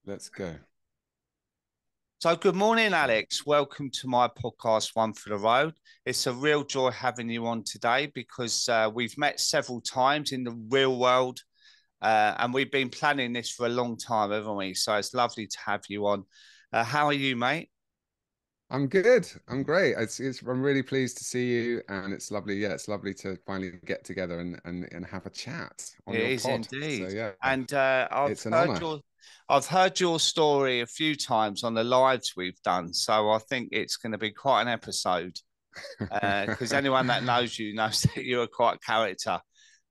Let's go. So good morning, Alex. Welcome to my podcast, One for the Road. It's a real joy having you on today because we've met several times in the real world and we've been planning this for a long time, haven't we? So it's lovely to have you on. How are you, mate? I'm good. I'm great. I'm really pleased to see you, and it's lovely. Yeah, it's lovely to finally get together and have a chat on It your is pod. So indeed. yeah, And it's an honor. I've heard your story a few times on the lives we've done. So I think it's going to be quite an episode. Because anyone that knows you knows that you're a quite character.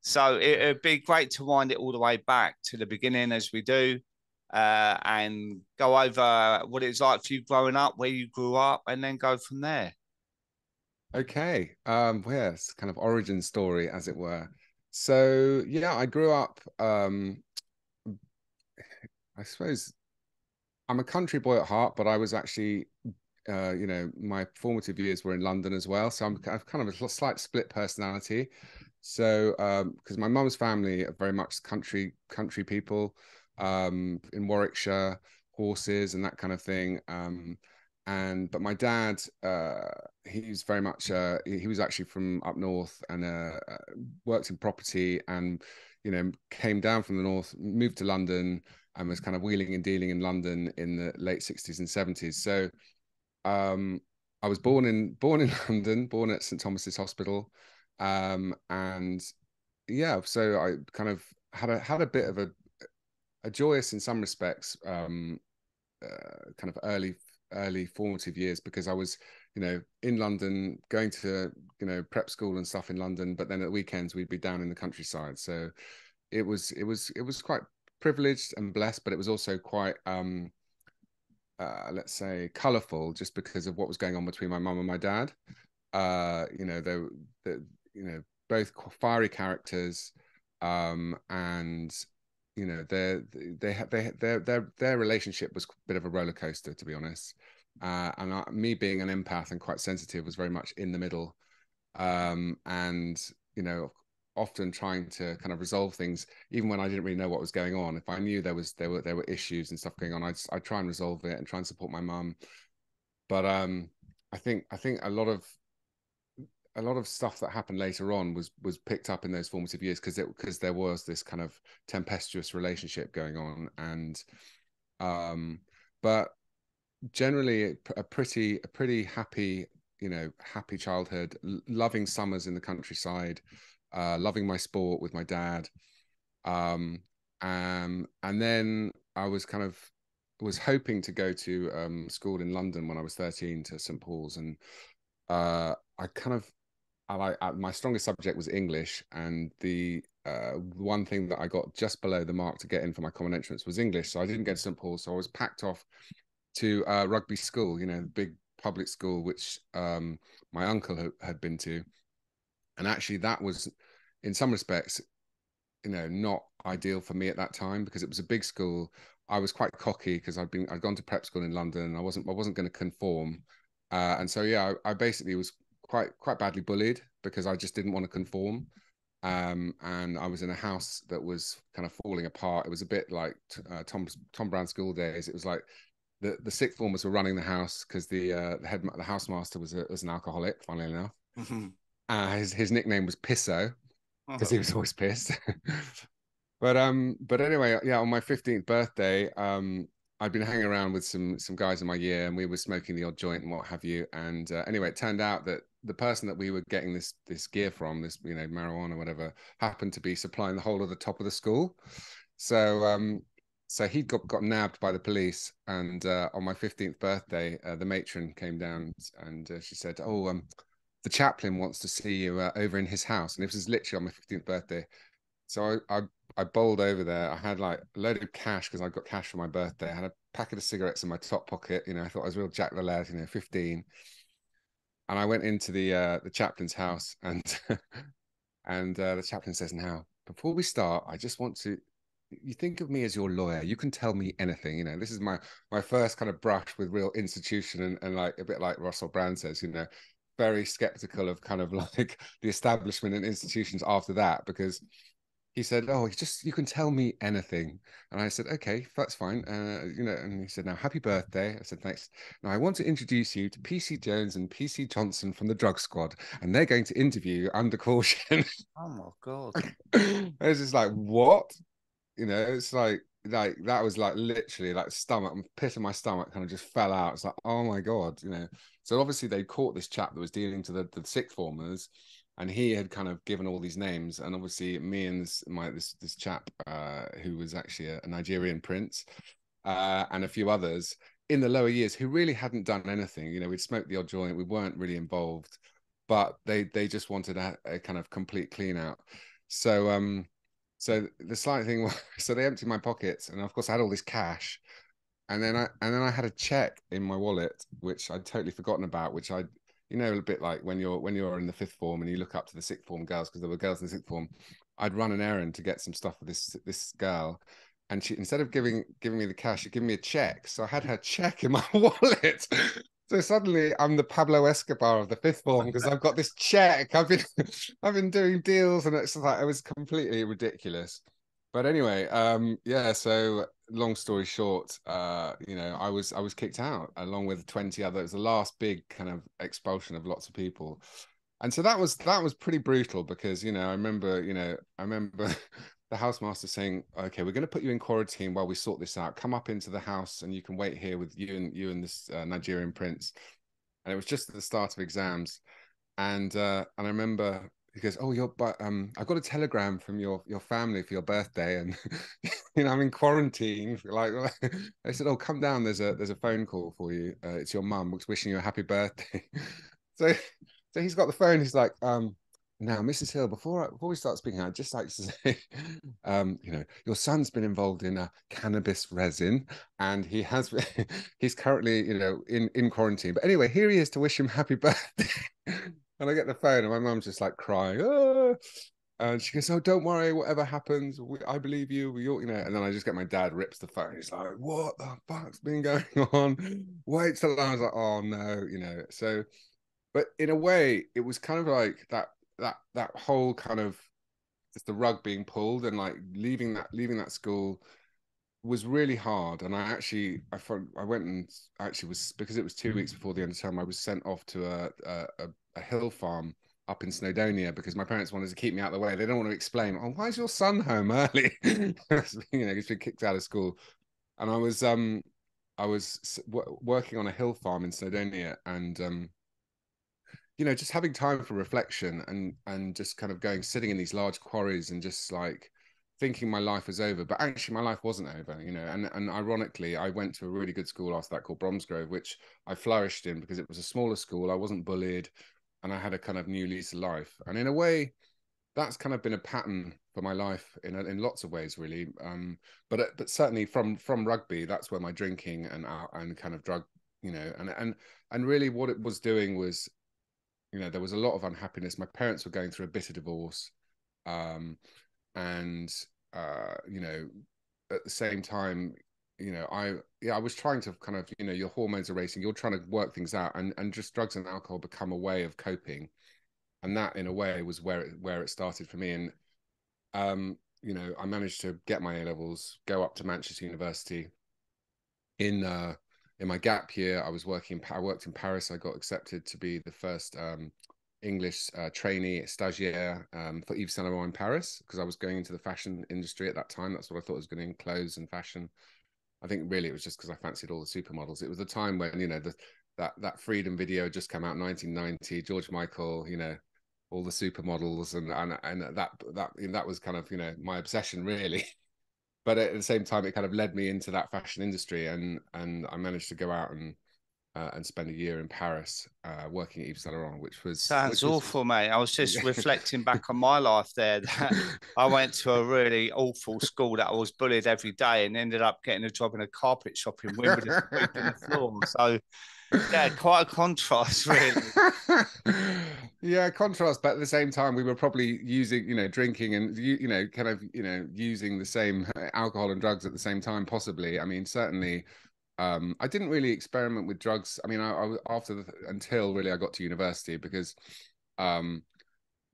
So it'd be great to wind it all the way back to the beginning as we do, and go over what it's like for you growing up, where you grew up, and then go from there. Okay. Well, yeah, it's kind of origin story, as it were. So yeah, I grew up. I suppose I'm a country boy at heart, but I was actually my formative years were in London as well. So I've kind of a slight split personality. So, because my mum's family are very much country people, in Warwickshire, horses and that kind of thing. But my dad, he's very much, he was actually from up north and worked in property and, came down from the north, moved to London and was kind of wheeling and dealing in London in the late 60s and 70s. So um, I was born in London, born at St Thomas's Hospital, and yeah, so I kind of had a bit of a joyous, in some respects, kind of early formative years because I was, in London, going to prep school and stuff in London, but then at weekends we'd be down in the countryside. So it was quite privileged and blessed, but it was also quite let's say colorful just because of what was going on between my mum and my dad. They both fiery characters, and their relationship was a bit of a roller coaster, to be honest. Me being an empath and quite sensitive was very much in the middle, and often trying to kind of resolve things even when I didn't really know what was going on. If I knew there were issues and stuff going on, I'd try and resolve it and try and support my mum. But I think a lot of stuff that happened later on was picked up in those formative years because there was this kind of tempestuous relationship going on. And but generally a pretty happy childhood, loving summers in the countryside, loving my sport with my dad. And then I was hoping to go to school in London when I was 13 to St Paul's, and I kind of my strongest subject was English, and the one thing that I got just below the mark to get in for my common entrance was English. So I didn't get to St Paul's, so I was packed off to rugby school, the big public school which my uncle had been to. And actually that was, in some respects, not ideal for me at that time because it was a big school. I was quite cocky because I'd gone to prep school in London and I wasn't going to conform. And so yeah, I basically was quite badly bullied because I just didn't want to conform. And I was in a house that was kind of falling apart. It was a bit like Tom Brown School Days. It was like the sixth formers were running the house because the housemaster was an alcoholic, funnily enough. His nickname was Pisso because he was always pissed. But anyway, yeah, on my 15th birthday, I'd been hanging around with some guys in my year, and we were smoking the odd joint and what have you. And anyway, it turned out that the person that we were getting this gear from, this marijuana or whatever, happened to be supplying the whole of the top of the school. So he got nabbed by the police, and on my 15th birthday, the matron came down and she said, "Oh, the chaplain wants to see you over in his house." And this was literally on my 15th birthday. So I bowled over there. I had like a load of cash because I got cash for my birthday. I had a packet of cigarettes in my top pocket. I thought I was real Jack the Lad, 15. And I went into the chaplain's house, and and the chaplain says, "Now, before we start, I just want to. You think of me as your lawyer. You can tell me anything. This is my first kind of brush with real institution, and like a bit like Russell Brand says, very skeptical of kind of like the establishment and institutions after that, because he said, "Oh, you can tell me anything." And I said, "Okay, that's fine." And he said, "Now, happy birthday." I said, "Thanks. Now, I want to introduce you to PC Jones and PC Johnson from the Drug Squad, and they're going to interview you under caution." Oh my God. I was just like, "What?" It's like that was like literally like stomach, pit of my stomach kind of just fell out. It's like, oh my God. So obviously they caught this chap that was dealing to the sixth formers, and he had kind of given all these names. And obviously me and this chap who was actually a Nigerian prince, and a few others in the lower years who really hadn't done anything. We'd smoked the odd joint, we weren't really involved, but they just wanted a kind of complete clean out. So the slight thing was, so they emptied my pockets, and of course I had all this cash, and then I had a check in my wallet which I'd totally forgotten about, which a bit like when you're in the fifth form and you look up to the sixth form girls, because there were girls in the sixth form. I'd run an errand to get some stuff for this girl, and she, instead of giving me the cash, she gave me a check. So I had her check in my wallet. So suddenly I'm the Pablo Escobar of the fifth form because I've got this check. I've been doing deals, and it's like it was completely ridiculous. But anyway, yeah. So long story short, I was kicked out along with 20 others. It was the last big kind of expulsion of lots of people, and so that was pretty brutal because I remember the housemaster saying, "Okay, we're going to put you in quarantine while we sort this out. Come up into the house, and you can wait here with you and this Nigerian prince." And it was just at the start of exams, and I remember he goes, "Oh, I got a telegram from your family for your birthday, and I'm in quarantine." Like they said, "Oh, come down. There's a phone call for you. It's your mum wishing you a happy birthday." So so he's got the phone. He's like, "Now, Mrs. Hill, before we start speaking, I'd just like to say, your son's been involved in a cannabis resin, and he's currently, in quarantine. But anyway, here he is to wish him happy birthday." And I get the phone, and my mum's just like crying. "Ah." And she goes, "Oh, don't worry, whatever happens, I believe you. And then I just get my dad rips the phone. He's like, "What the fuck's been going on? Wait till I was like, oh no. So, but in a way, it was kind of like that whole kind of just the rug being pulled, and like leaving that school was really hard. And I went and actually was, because it was 2 weeks before the end of term, I was sent off to a hill farm up in Snowdonia because my parents wanted to keep me out of the way. They don't want to explain, "Oh, why is your son home early?" He's been kicked out of school. And I was working on a hill farm in Snowdonia, and just having time for reflection, and just kind of sitting in these large quarries and just like thinking my life was over. But actually my life wasn't over. And ironically, I went to a really good school after that called Bromsgrove, which I flourished in because it was a smaller school. I wasn't bullied, and I had a kind of new lease of life. And in a way, that's kind of been a pattern for my life in lots of ways, really. But certainly from rugby, that's where my drinking and kind of drug, and really what it was doing was, there was a lot of unhappiness. My parents were going through a bitter divorce, and at the same time, I was trying to kind of, your hormones are racing. You're trying to work things out, and just drugs and alcohol become a way of coping, and that in a way was where it started for me. And I managed to get my A levels, go up to Manchester University. In my gap year, I worked in Paris. I got accepted to be the first English trainee stagiaire for Yves Saint Laurent in Paris, because I was going into the fashion industry at that time. That's what I thought was going to be, clothes and fashion. I think really it was just because I fancied all the supermodels. It was the time when that Freedom video had just come out, 1990. George Michael, all the supermodels, and that was kind of my obsession, really. But at the same time, it kind of led me into that fashion industry, and I managed to go out and spend a year in Paris working at Yves Saint Laurent, Sounds awful, mate. I was just reflecting back on my life there. That I went to a really awful school that I was bullied every day, and ended up getting a job in a carpet shop in Wimbledon, sweeping the floor. So, yeah, quite a contrast, really. Yeah, contrast, but at the same time we were probably using, drinking and kind of using the same alcohol and drugs at the same time, possibly. I mean, certainly I didn't really experiment with drugs. I mean, until really I got to university, because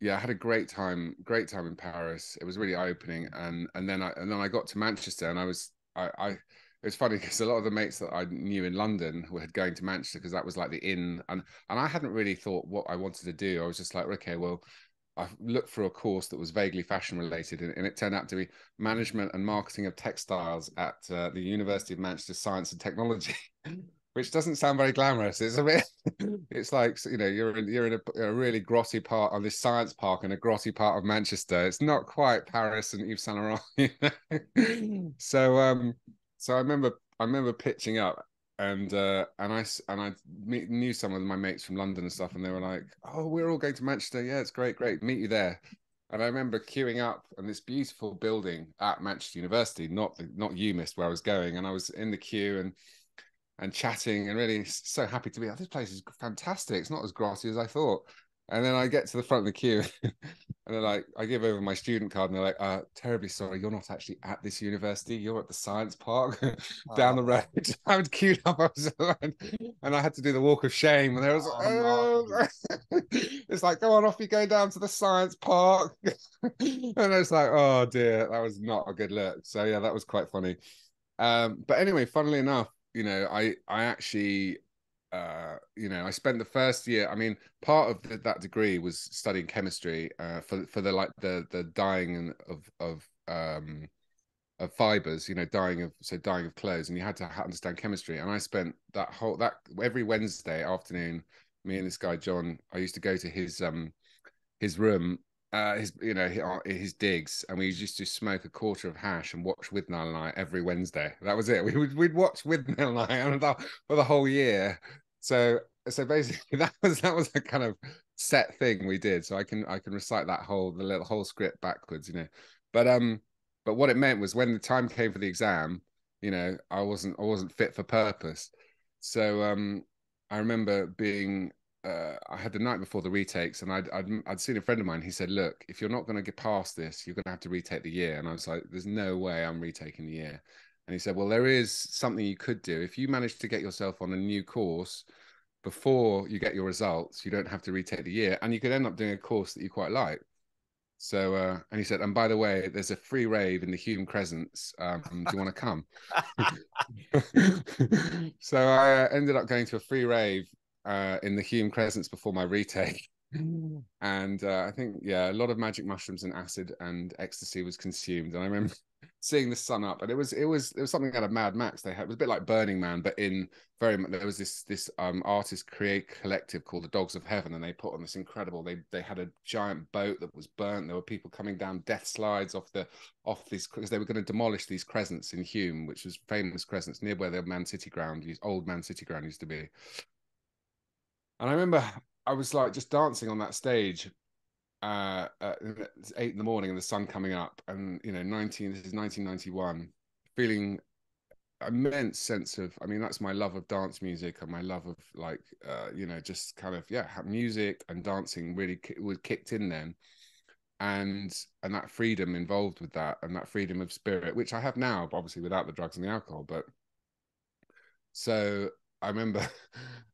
yeah, I had a great time in Paris. It was really eye opening, and then I got to Manchester, and I it was funny because a lot of the mates that I knew in London were going to Manchester because that was like the in, and I hadn't really thought what I wanted to do. I was just like, okay, well, I looked for a course that was vaguely fashion related, and it turned out to be management and marketing of textiles at the University of Manchester Science and Technology. Which doesn't sound very glamorous. It's a bit, it's like, you know, you're in a really grotty part on this science park in a grotty part of Manchester. It's not quite Paris and Yves Saint Laurent. You know? So I remember pitching up, and I knew some of my mates from London and stuff, and they were like, "Oh, we're all going to Manchester. Yeah, it's great. Meet you there." And I remember queuing up in this beautiful building at Manchester University, not UMIST where I was going, and I was in the queue and chatting and really so happy to be like, this place is fantastic. It's not as grassy as I thought. And then I get to the front of the queue and they're like, I give over my student card and they're like, terribly sorry, you're not actually at this university. You're at the science park down the road. I was queued up. And I had to do the walk of shame. And there was, No. it's like, go on, off you go down to the science park. And I was like, oh dear, that was not a good look. So yeah, that was quite funny. But anyway, funnily enough, you know, I actually, you know, I spent the first year. I mean, part of that degree was studying chemistry for the like the dyeing of fibers, you know, dyeing of clothes, and you had to understand chemistry. And I spent that every Wednesday afternoon, me and this guy John, I used to go to his room, his digs, and we used to smoke a quarter of hash and watch Withnail and I every Wednesday. That was it. We'd watch Withnail and I for the whole year. So basically that was a kind of set thing we did. So I can recite the whole script backwards, you know. But what it meant was when the time came for the exam, you know, I wasn't fit for purpose. So I remember being I had the night before the retakes, and I'd seen a friend of mine. He said, "Look, if you're not going to get past this, you're going to have to retake the year." And I was like, "There's no way I'm retaking the year." And he said, "Well, there is something you could do if you manage to get yourself on a new course before you get your results. You don't have to retake the year, and you could end up doing a course that you quite like." So, and he said, "And by the way, there's a free rave in the Hume Crescents. Do you want to come?" So I ended up going to a free rave in the Hume Crescents before my retake. And I think, yeah, a lot of magic mushrooms and acid and ecstasy was consumed. And I remember seeing the sun up, and it was something out of Mad Max. They had, it was a bit like Burning Man, but in very much there was this artist create collective called the Dogs of Heaven, and they put on this incredible. They had a giant boat that was burnt. There were people coming down death slides off these, because they were going to demolish these crescents in Hume, which was famous crescents near where the old Man City ground used to be. And I remember I was like just dancing on that stage at 8 in the morning and the sun coming up, and you know, this is 1991, feeling immense sense of, I mean, that's my love of dance music and my love of like you know, just kind of, yeah, music and dancing really was kicked in then, and that freedom involved with that, and that freedom of spirit, which I have now, obviously without the drugs and the alcohol. But so I remember,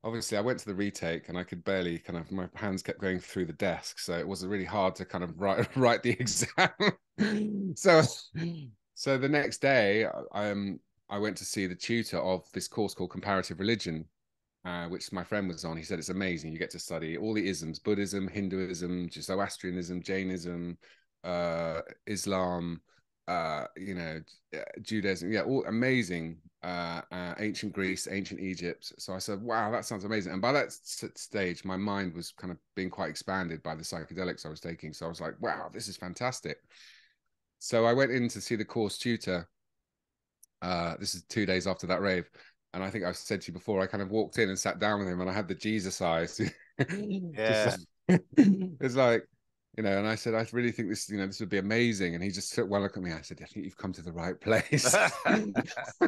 obviously, I went to the retake and I could barely kind of, my hands kept going through the desk. So it was really hard to kind of write the exam. So the next day, I went to see the tutor of this course called Comparative Religion, which my friend was on. He said, it's amazing. You get to study all the isms: Buddhism, Hinduism, Zoroastrianism, Jainism, Islam, you know, Judaism. Yeah, all amazing. Ancient Greece, ancient Egypt. So I said, wow, that sounds amazing. And by that stage, my mind was kind of being quite expanded by the psychedelics I was taking. So I was like, wow, this is fantastic. So I went in to see the course tutor. This is 2 days after that rave. And I think I've said to you before, I kind of walked in and sat down with him, and I had the Jesus eyes. Yeah. It's like, you know, and I said, I really think this, you know, this would be amazing. And he just took one look at me. I said, I think you've come to the right place.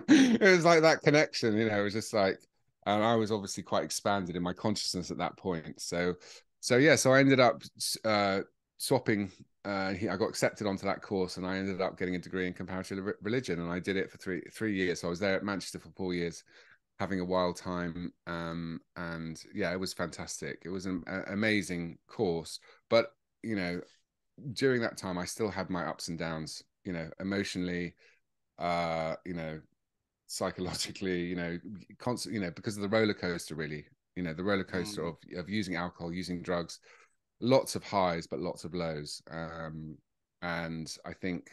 It was like that connection, you know, it was just like, and I was obviously quite expanded in my consciousness at that point. So yeah, so I ended up swapping. I got accepted onto that course, and I ended up getting a degree in comparative religion, and I did it for three years. So I was there at Manchester for 4 years, having a wild time. And yeah, it was fantastic. It was an amazing course. But you know, during that time, I still had my ups and downs, you know, emotionally, you know, psychologically, you know, constant, you know, because of the roller coaster, really, you know, the roller coaster of using alcohol, using drugs, lots of highs, but lots of lows. And I think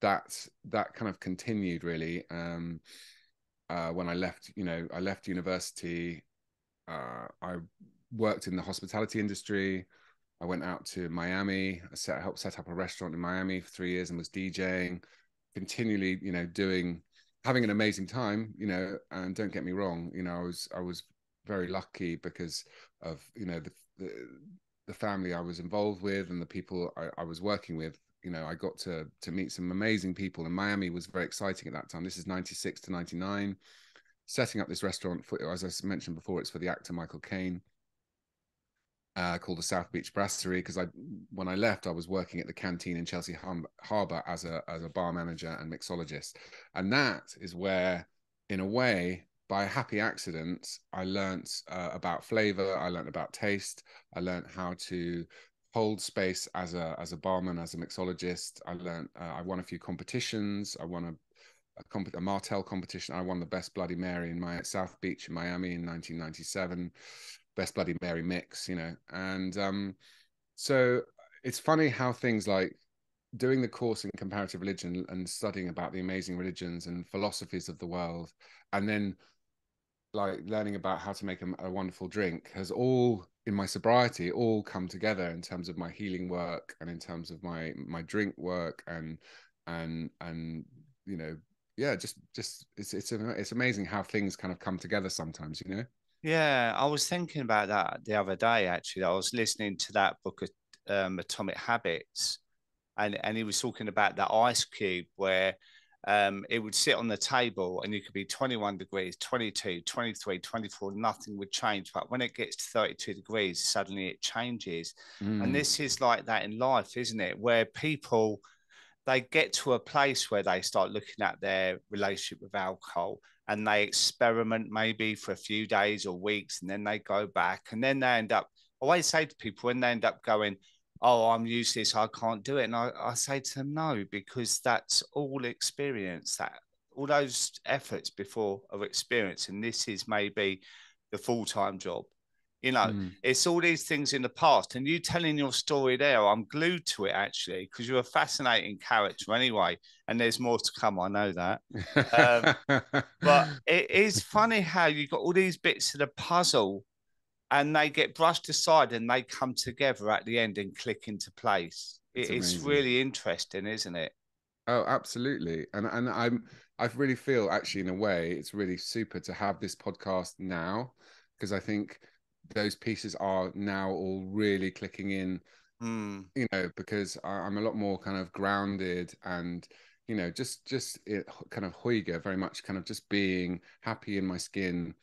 that kind of continued really. When I left, you know, I left university, I worked in the hospitality industry. I went out to Miami. Helped set up a restaurant in Miami for 3 years and was DJing, continually, you know, having an amazing time, you know. And don't get me wrong, you know, I was very lucky because of, you know, the family I was involved with and the people I was working with. You know, I got to meet some amazing people, and Miami was very exciting at that time. This is 96 to 99. Setting up this restaurant for, as I mentioned before, it's for the actor Michael Caine, called the South Beach Brasserie, because when I left, I was working at the canteen in Chelsea Harbour as a bar manager and mixologist. And that is where, in a way, by a happy accident, I learned about flavor, I learned about taste, I learned how to hold space as a barman, as a mixologist. I learned, I won a few competitions. I won a Martell competition. I won the Best Bloody Mary in my South Beach in Miami in 1997. Best Bloody Mary mix, you know. And so it's funny how things like doing the course in comparative religion and studying about the amazing religions and philosophies of the world, and then like learning about how to make a wonderful drink, has all, in my sobriety, all come together in terms of my healing work and in terms of my drink work, and you know, yeah, just it's amazing how things kind of come together sometimes, you know. Yeah, I was thinking about that the other day, actually. I was listening to that book, Atomic Habits, and he was talking about that ice cube where it would sit on the table and you could be 21 degrees, 22, 23, 24, nothing would change. But when it gets to 32 degrees, suddenly it changes. And this is like that in life, isn't it? Where people, they get to a place where they start looking at their relationship with alcohol and they experiment maybe for a few days or weeks, and then they go back, and then they end up, I always say to people when they end up going, oh, I'm useless, I can't do it. And I say to them, no, because that's all experience, that all those efforts before are experience. And this is maybe the full-time job. You know, it's all these things in the past. And you telling your story there, I'm glued to it, actually, because you're a fascinating character anyway. And there's more to come, I know that. But it is funny how you got all these bits of the puzzle and they get brushed aside and they come together at the end and click into place. It's really interesting, isn't it? Oh, absolutely. And I really feel, actually, in a way, it's really super to have this podcast now, because I think those pieces are now all really clicking in, you know, because I'm a lot more kind of grounded and, you know, just it kind of Huyger, very much kind of just being happy in my skin,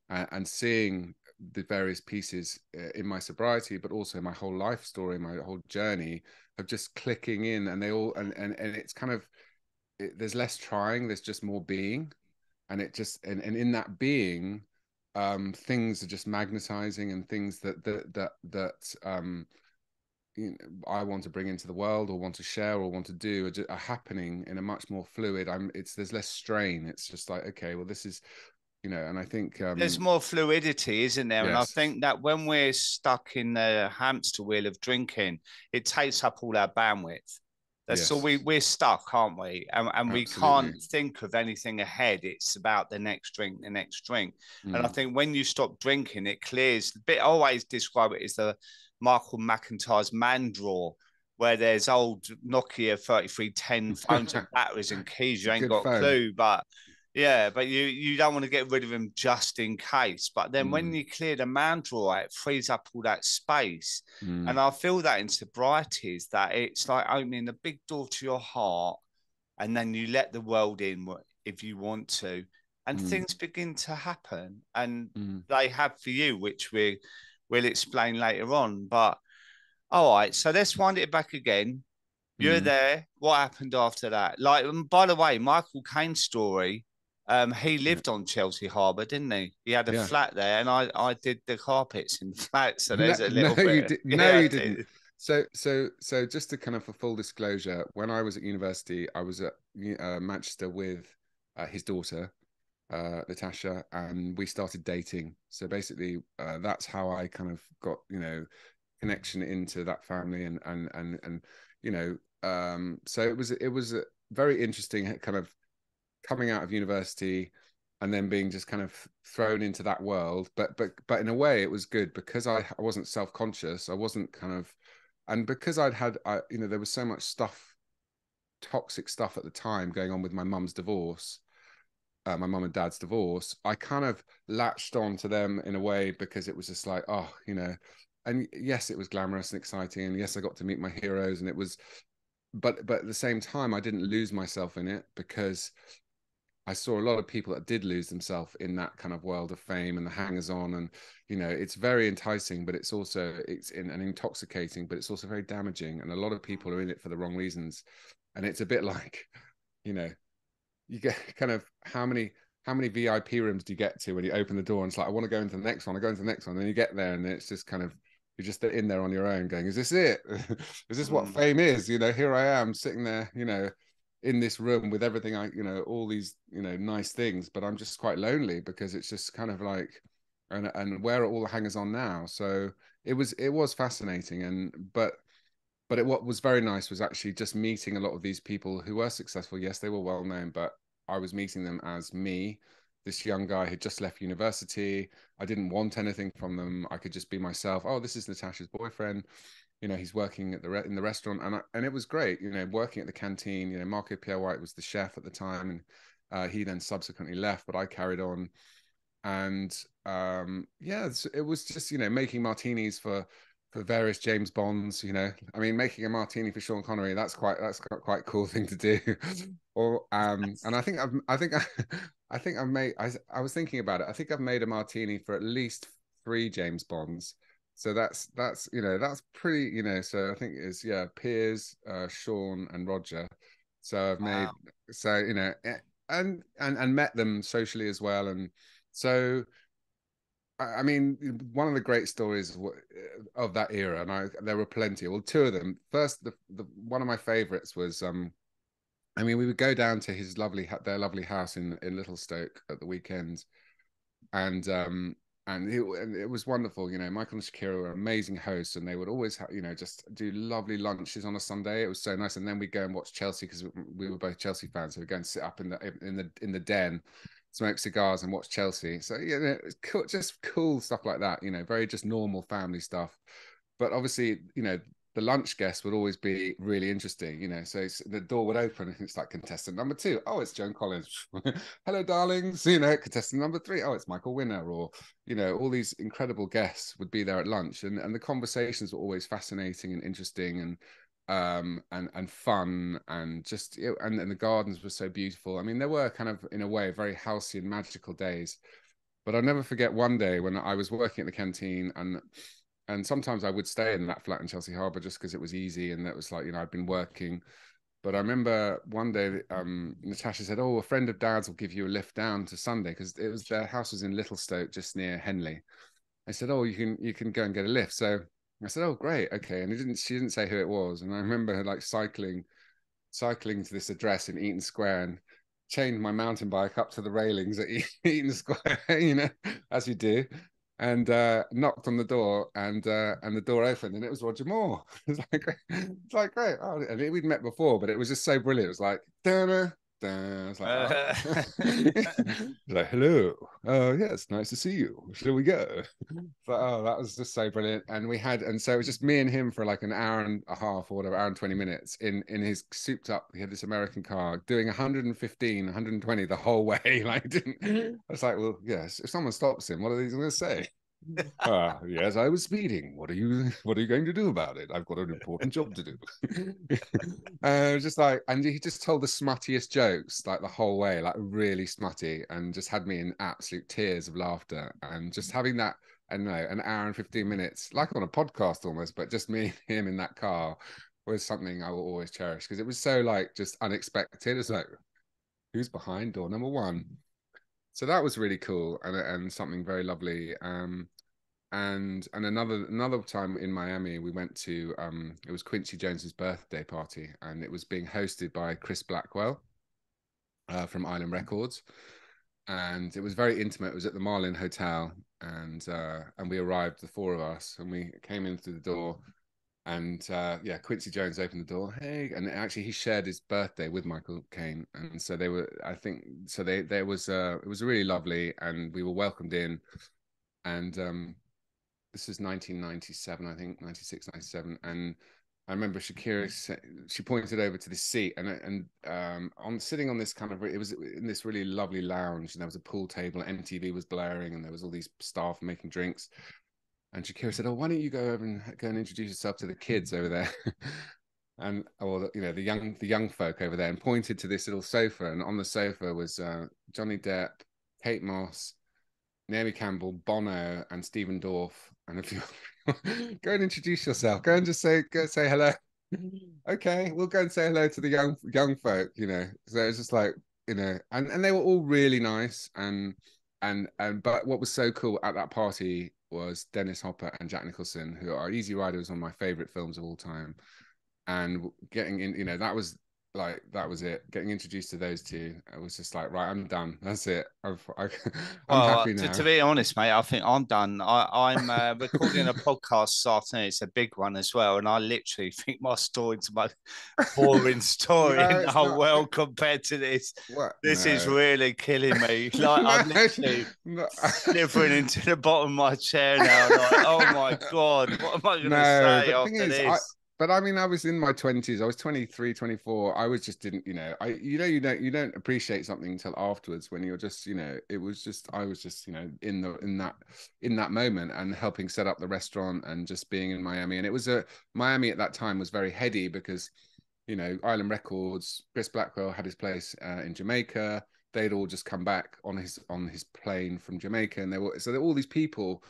and seeing the various pieces in my sobriety, but also my whole life story, my whole journey of just clicking in, and they all, and it's kind of, there's less trying, there's just more being, and it just, and in that being, things are just magnetizing, and things that you know, I want to bring into the world or want to share or want to do are happening in a much more fluid, there's less strain. It's just like, okay, well, this is, you know. And I think there's more fluidity, isn't there? Yes. And I think that when we're stuck in the hamster wheel of drinking, it takes up all our bandwidth. So we're stuck, aren't we? And we can't think of anything ahead. It's about the next drink, the next drink. And I think when you stop drinking, it clears. The bit I always describe it as the Michael McIntyre's man drawer, where there's old Nokia 3310 phones and batteries and keys. You ain't got a clue, but yeah, but you don't want to get rid of them just in case. But then when you clear the man drawer, it frees up all that space. And I feel that in sobriety is that it's like opening the big door to your heart, and then you let the world in if you want to, and things begin to happen. And they have for you, which we'll explain later on. But all right, so let's wind it back again. You're there. What happened after that? Like, by the way, Michael Caine's story, he lived on Chelsea Harbour, didn't he? He had a flat there, and I did the carpets in the flat. So there's a little bit. You didn't. So just to kind of, for full disclosure, when I was at university, I was at Manchester with his daughter, Natasha, and we started dating. So basically, that's how I kind of got, connection into that family, and so it was a very interesting kind of coming out of university and then being just kind of thrown into that world. But in a way, it was good because I wasn't self-conscious. I wasn't kind of, and because there was so much stuff, toxic stuff at the time going on with my mum's divorce, my mum and dad's divorce. I kind of latched on to them in a way because it was just like, and yes, it was glamorous and exciting, and yes, I got to meet my heroes, and it was, but at the same time, I didn't lose myself in it, because I saw a lot of people that did lose themselves in that kind of world of fame and the hangers on. And, it's very enticing, but it's intoxicating, but it's also very damaging. And a lot of people are in it for the wrong reasons. And it's a bit like, you get kind of, how many VIP rooms do you get to when you open the door and it's like, I want to go into the next one, I go into the next one, and you get there and it's just kind of, you're just in there on your own going, is this it? Is this what fame is? Here I am sitting there, in this room with everything, all these, nice things, but I'm just quite lonely, because it's just kind of like, and where are all the hangers on now? So it was fascinating. But what was very nice was actually just meeting a lot of these people who were successful. Yes, they were well known, but I was meeting them as me, this young guy who just left university. I didn't want anything from them. I could just be myself. Oh, this is Natasha's boyfriend. He's working at in the restaurant, and it was great. Working at the canteen. Marco Pierre White was the chef at the time, and he then subsequently left, but I carried on. And it was just making martinis for various James Bonds. I mean, making a martini for Sean Connery, that's quite a cool thing to do. Or and I think I've made, I was thinking about it, I think I've made a martini for at least 3 James Bonds. So that's pretty, so I think it's Piers, Sean and Roger. So I've made, so and met them socially as well. And so I mean, one of the great stories of that era, and there were plenty. Well, 2 of them. First, the one of my favorites was, I mean, we would go down to their lovely house in Littlestoke at the weekends, and it was wonderful. Michael and Shakira were amazing hosts, and they would always just do lovely lunches on a Sunday. It was so nice. And then we'd go and watch Chelsea, because we were both Chelsea fans, so we'd go and sit up in the den, smoke cigars and watch Chelsea. So it's cool, just cool stuff like that, very just normal family stuff. But obviously, the lunch guests would always be really interesting, so the door would open and it's like, contestant number 2, oh, it's Joan Collins. Hello, darlings. Contestant number 3, oh, it's Michael Winner. Or all these incredible guests would be there at lunch, and the conversations were always fascinating and interesting, and fun, and just and the gardens were so beautiful. I mean, there were kind of, in a way, very halcyon, magical days. But I'll never forget one day when I was working at the canteen, and sometimes I would stay in that flat in Chelsea Harbour just because it was easy, and that was like, I'd been working. But I remember one day, Natasha said, oh, a friend of Dad's will give you a lift down to Sunday, because their house was in Littlestoke, just near Henley. I said, oh, you can go and get a lift. So I said, oh, great, okay. And she didn't say who it was. And I remember her like cycling to this address in Eaton Square, and chained my mountain bike up to the railings at Eaton Square, as you do, and knocked on the door, and the door opened, and it was Roger Moore. It's like great. Oh, and we'd met before, but it was just so brilliant. It was like, da-da, I was like, oh. Like, hello. Oh, yeah, it's nice to see you. Shall we go? But that was just so brilliant. And so it was just me and him for like an hour and a half, or whatever, hour and 20 minutes in his souped up. He had this American car doing 115, 120 the whole way. Like, I was like, well, yes, if someone stops him, what are they going to say? Yes, I was speeding. What are you going to do about it? I've got an important job to do. Just like, and he just told the smuttiest jokes like the whole way, like really smutty, and just had me in absolute tears of laughter. And just having that, I don't know, an hour and 15 minutes, like on a podcast almost, but just me and him in that car was something I will always cherish, because it was so like just unexpected. It's like, who's behind door number 1? So that was really cool, and something very lovely. and another time in Miami, we went to it was Quincy Jones's birthday party, and it was being hosted by Chris Blackwell from Island Records, and it was very intimate. It was at the Marlin Hotel, and we arrived, the four of us, and we came in through the door, and yeah, Quincy Jones opened the door, hey, and actually he shared his birthday with Michael Caine, and so they were, I think, so there was it was really lovely, and we were welcomed in, and this is 1997, I think, 96, 97, and I remember Shakira, she pointed over to this seat, and on sitting on this kind of, it was in this really lovely lounge, and there was a pool table, and MTV was blaring, and there was all these staff making drinks. And Shakira said, "Oh, why don't you go over and introduce yourself to the kids over there?" And or you know, the young folk over there, and pointed to this little sofa, and on the sofa was Johnny Depp, Kate Moss, Naomi Campbell, Bono, and Stephen Dorff. And if you go and introduce yourself, go and just go say hello. Okay, we'll go and say hello to the young folk, you know. So it's just like, you know, and they were all really nice, and but what was so cool at that party was Dennis Hopper and Jack Nicholson, who are Easy Rider, was one of my favorite films of all time. And getting in, you know, that was it. Getting introduced to those two, I was just like, right, I'm done. That's it. I'm Well, happy now. to be honest, mate, I think I'm done. I'm recording a podcast this afternoon. It's a big one as well, and I literally think my story's the most boring story No, in the it's whole not. world compared to this. What? This is No. really killing me. Like, I'm literally No. slithering into the bottom of my chair now. Like, oh my God, what am I going to No, say but the thing after is, this? I mean, I was in my 20s. I was 23, 24. I was just didn't, you know, you don't appreciate something until afterwards, when you're just, you know, it was just, I was just, you know, in that moment, and helping set up the restaurant, and just being in Miami. And it was Miami at that time was very heady, because, you know, Island Records, Chris Blackwell had his place in Jamaica. They'd all just come back on his plane from Jamaica, and there were all these people.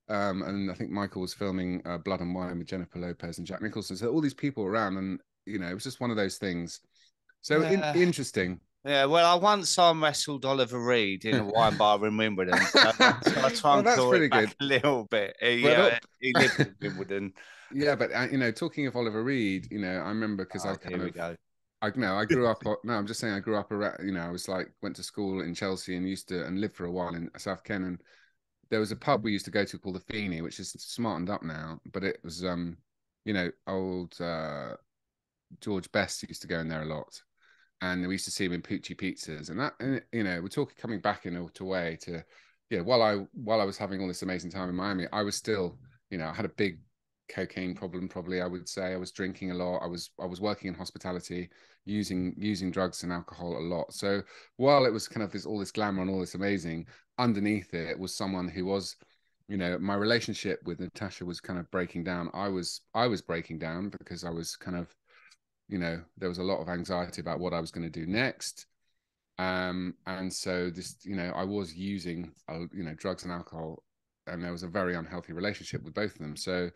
And I think Michael was filming Blood and Wine with Jennifer Lopez and Jack Nicholson. So all these people around, and you know, it was just one of those things. So interesting. Yeah, well, I once arm wrestled Oliver Reed in a wine bar in Wimbledon, so I try Well, and that's claw pretty it back good. a little bit. But He lived in Wimbledon. yeah, but you know, talking of Oliver Reed, you know, I remember, because I Oh, kind here we of, go. I know I grew up. No, I'm just saying I grew up around. You know, I was like, went to school in Chelsea, and used to and lived for a while in South Ken, and there was a pub we used to go to called the Feeney, which is smartened up now, but it was you know, old George Best used to go in there a lot, and we used to see him in Poochie Pizzas, and that, and, you know, we're talking coming back in a way to, yeah, while I was having all this amazing time in Miami, I was still, you know, I had a big cocaine problem. Probably, I would say I was drinking a lot. I was working in hospitality, using drugs and alcohol a lot. So while it was kind of all this glamour and all this amazing, underneath it was someone who was, you know, my relationship with Natasha was kind of breaking down. I was breaking down, because I was kind of, you know, there was a lot of anxiety about what I was going to do next. And so this, you know, I was using, you know, drugs and alcohol, and there was a very unhealthy relationship with both of them. So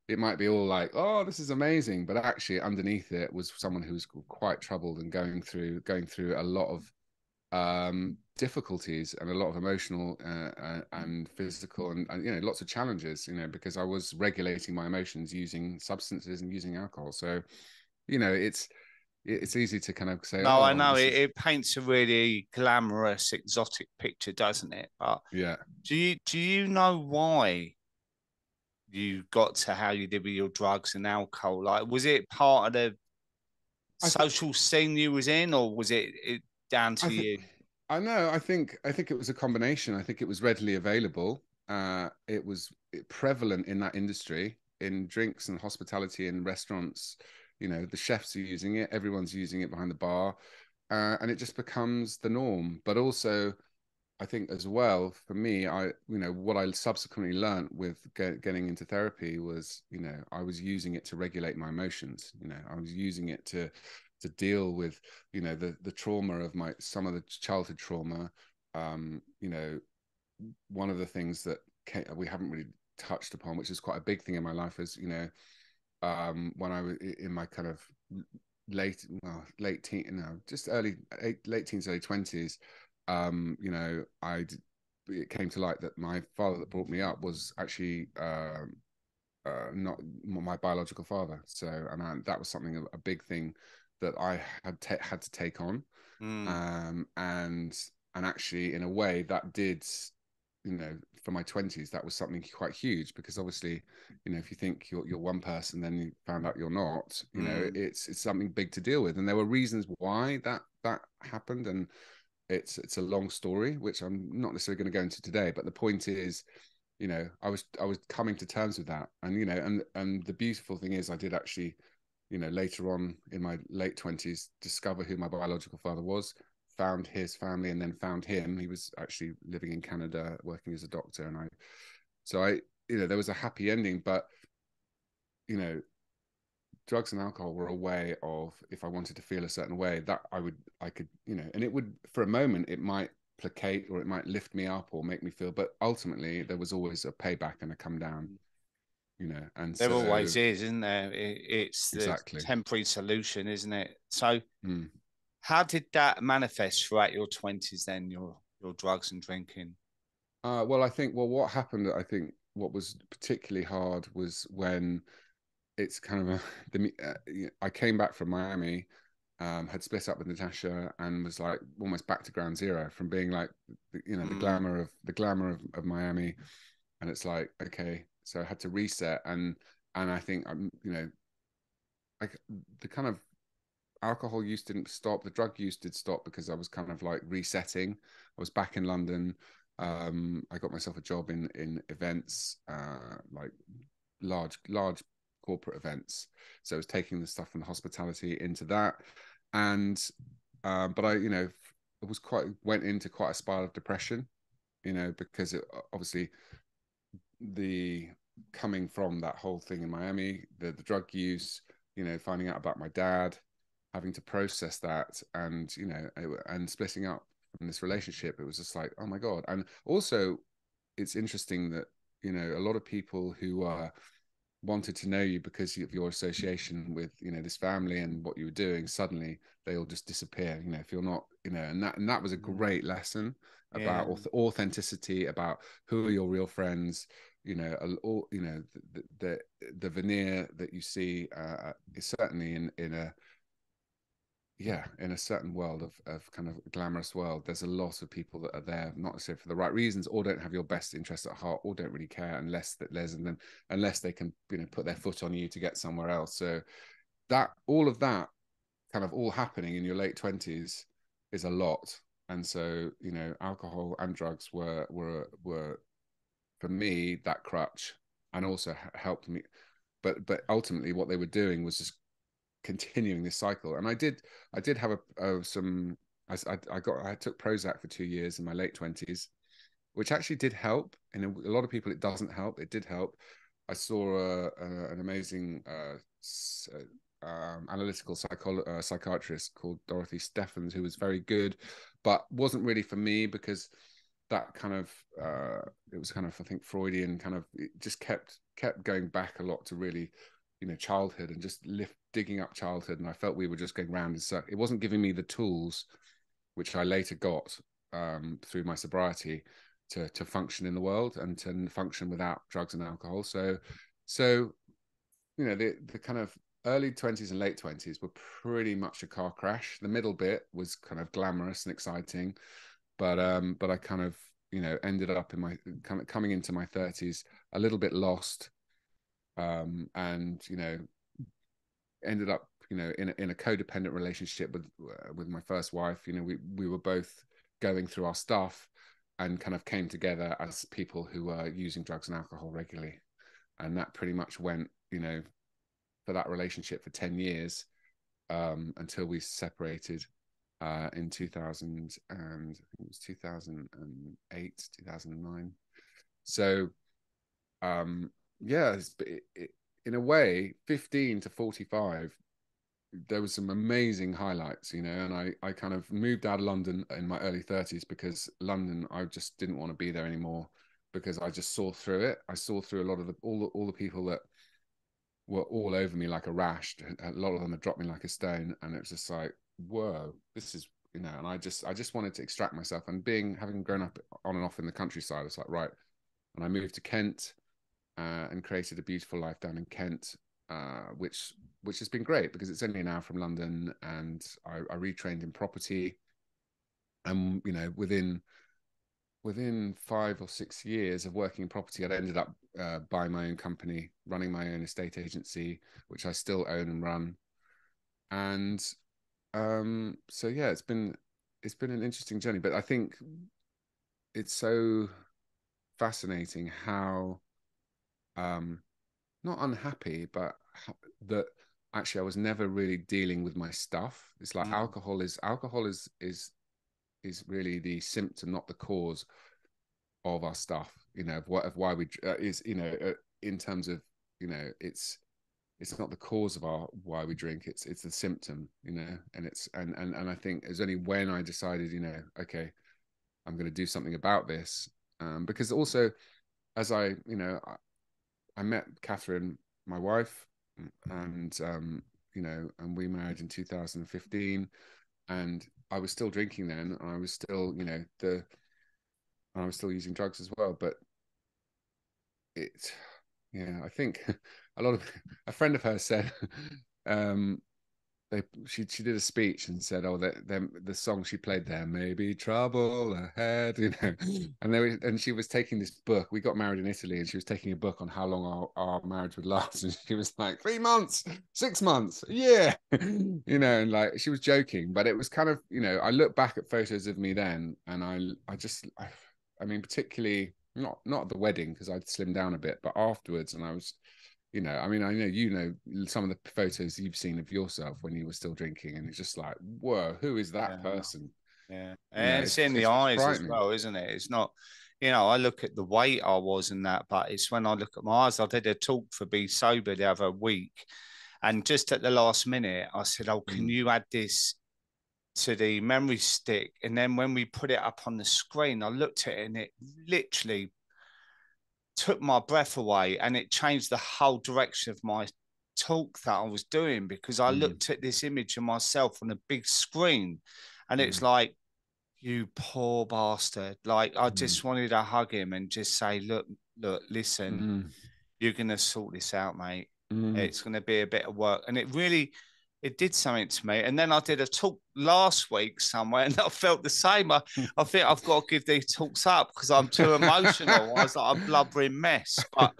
it might be all like, oh, this is amazing, but actually underneath it was someone who was quite troubled, and going through a lot of difficulties, and a lot of emotional and physical, and you know, lots of challenges, you know, because I was regulating my emotions using substances and using alcohol. So, you know, it's easy to kind of say, No, I oh, know this is, it paints a really glamorous, exotic picture, doesn't it? But yeah. do you know why you got to how you did with your drugs and alcohol? Like, was it part of the I think social scene you was in, or was it down I to think you? I know. I think it was a combination. I think it was readily available. It was prevalent in that industry, in drinks and hospitality and restaurants. You know, the chefs are using it. Everyone's using it behind the bar, and it just becomes the norm. But also, I think as well, for me, you know, what I subsequently learned with getting into therapy was, you know, I was using it to regulate my emotions. You know, I was using it to deal with, you know, the trauma of some of the childhood trauma. You know, one of the things that we haven't really touched upon, which is quite a big thing in my life, is, you know, when I was in my kind of late teen, no, just late teens, early 20s, you know, it came to light that my father that brought me up was actually not my biological father. So, and that was something, a big thing that I had to take on. And actually, in a way, that did, for my 20s, that was something quite huge, because obviously, if you think you're one person, then you found out you're not, it's something big to deal with. And there were reasons why that happened, and it's a long story, which I'm not necessarily going to go into today. But the point is, I was coming to terms with that, and the beautiful thing is, I did actually, later on in my late 20s, discover who my biological father was, found his family, and then found him. He was actually living in Canada, working as a doctor, and there was a happy ending. But drugs and alcohol were a way of, if I wanted to feel a certain way, that I could, and it would, for a moment, it might placate, or it might lift me up or make me feel, but ultimately there was always a payback and a come down, and there always is, isn't there? It's the exactly temporary solution, isn't it? So how did that manifest throughout your 20s then, your drugs and drinking? Well, I think, what happened, I think what was particularly hard was when it's kind of I came back from Miami, had split up with Natasha, and was like almost back to ground zero, from being like, the glamour of Miami. And it's like, okay, so I had to reset. And I think like, the kind of alcohol use didn't stop, the drug use did stop, because I was kind of like resetting. I was back in London. I got myself a job in events, like large corporate events. So I was taking the stuff from the hospitality into that. And but I it was went into quite a spiral of depression, because obviously, the coming from that whole thing in Miami, the drug use, finding out about my dad, having to process that, and and splitting up from this relationship, it was just like, oh my God. And also, it's interesting that a lot of people who wanted to know you because of your association with this family and what you were doing, suddenly they all just disappear, if you're not, and that was a great lesson about authenticity, about who are your real friends. All the veneer that you see is certainly in a certain world of kind of glamorous world. There's a lot of people that are there not necessarily for the right reasons, or don't have your best interest at heart, or don't really care, unless they can put their foot on you to get somewhere else. So that all of that kind of all happening in your late 20s is a lot. And so alcohol and drugs were for me that crutch, and also helped me. But ultimately, what they were doing was just continuing this cycle. And I did have some. I took Prozac for 2 years in my late 20s, which actually did help. And a lot of people, it doesn't help. It did help. I saw an amazing analytical psychiatrist called Dorothy Steffens, who was very good, but wasn't really for me, because that kind of it was kind of, I think, Freudian, kind of, it just kept going back a lot to really childhood, and just digging up childhood. And I felt we were just going round in circles. It wasn't giving me the tools, which I later got through my sobriety, to function in the world, and to function without drugs and alcohol. So the kind of early 20s and late 20s were pretty much a car crash. The middle bit was kind of glamorous and exciting, but I kind of ended up in my kind of coming into my 30s a little bit lost, and ended up in a codependent relationship with my first wife. We were both going through our stuff, and kind of came together as people who were using drugs and alcohol regularly. And that pretty much went for that relationship for 10 years, until we separated in 2000, and I think it was 2008, 2009. So in a way, 15 to 45, there was some amazing highlights, and I kind of moved out of London in my early 30s, because London, I just didn't want to be there anymore, because I just saw through it. I saw through a lot of all the people that were all over me like a rash. A lot of them had dropped me like a stone, and it was just like, whoa, this is you know, and I just wanted to extract myself. And having grown up on and off in the countryside, it's like, right. And I moved to Kent and created a beautiful life down in Kent, which has been great because it's only an hour from London, and I retrained in property. And you know, within 5 or 6 years of working in property, I'd ended up buying my own company, running my own estate agency, which I still own and run. And so yeah, it's been an interesting journey, but I think it's so fascinating how not unhappy, but that actually I was never really dealing with my stuff. It's like alcohol is really the symptom, not the cause of our stuff, you know, of why we is, you know, in terms of, you know, it's not the cause of why we drink, it's the symptom, you know. And it's and I think it was only when I decided, you know, okay, I'm going to do something about this, because also as I, you know, I met Catherine, my wife, and you know, and we married in 2015, and I was still drinking then, and I was still, you know, I was still using drugs as well. But it, yeah, I think a friend of hers said, she did a speech and said, oh, the song she played there, maybe trouble ahead, you know. And she was taking this book. We got married in Italy, and she was taking a book on how long our marriage would last, and she was like 3 months, 6 months, yeah. You know, and like she was joking, but it was kind of, you know, I look back at photos of me then, and I mean, particularly not at the wedding because I'd slimmed down a bit, but afterwards, and I was, you know, I mean, I know, you know, some of the photos you've seen of yourself when you were still drinking, and it's just like, whoa, who is that person? Yeah, You know, and it's in the it's eyes as frightening. well, isn't it? It's not, you know, I look at the weight I was in that, but it's when I look at my eyes. I did a talk for Be Sober the other week, and just at the last minute, I said, "Oh, can you add this to the memory stick?" And then when we put it up on the screen, I looked at it, and it literally took my breath away, and it changed the whole direction of my talk that I was doing, because I looked at this image of myself on a big screen, and it's like, you poor bastard. Like, I just wanted to hug him and just say, look, listen, you're going to sort this out, mate. It's going to be a bit of work. And it did something to me. And then I did a talk last week somewhere, and I felt the same. I think I've got to give these talks up because I'm too emotional. I was like a blubbering mess. But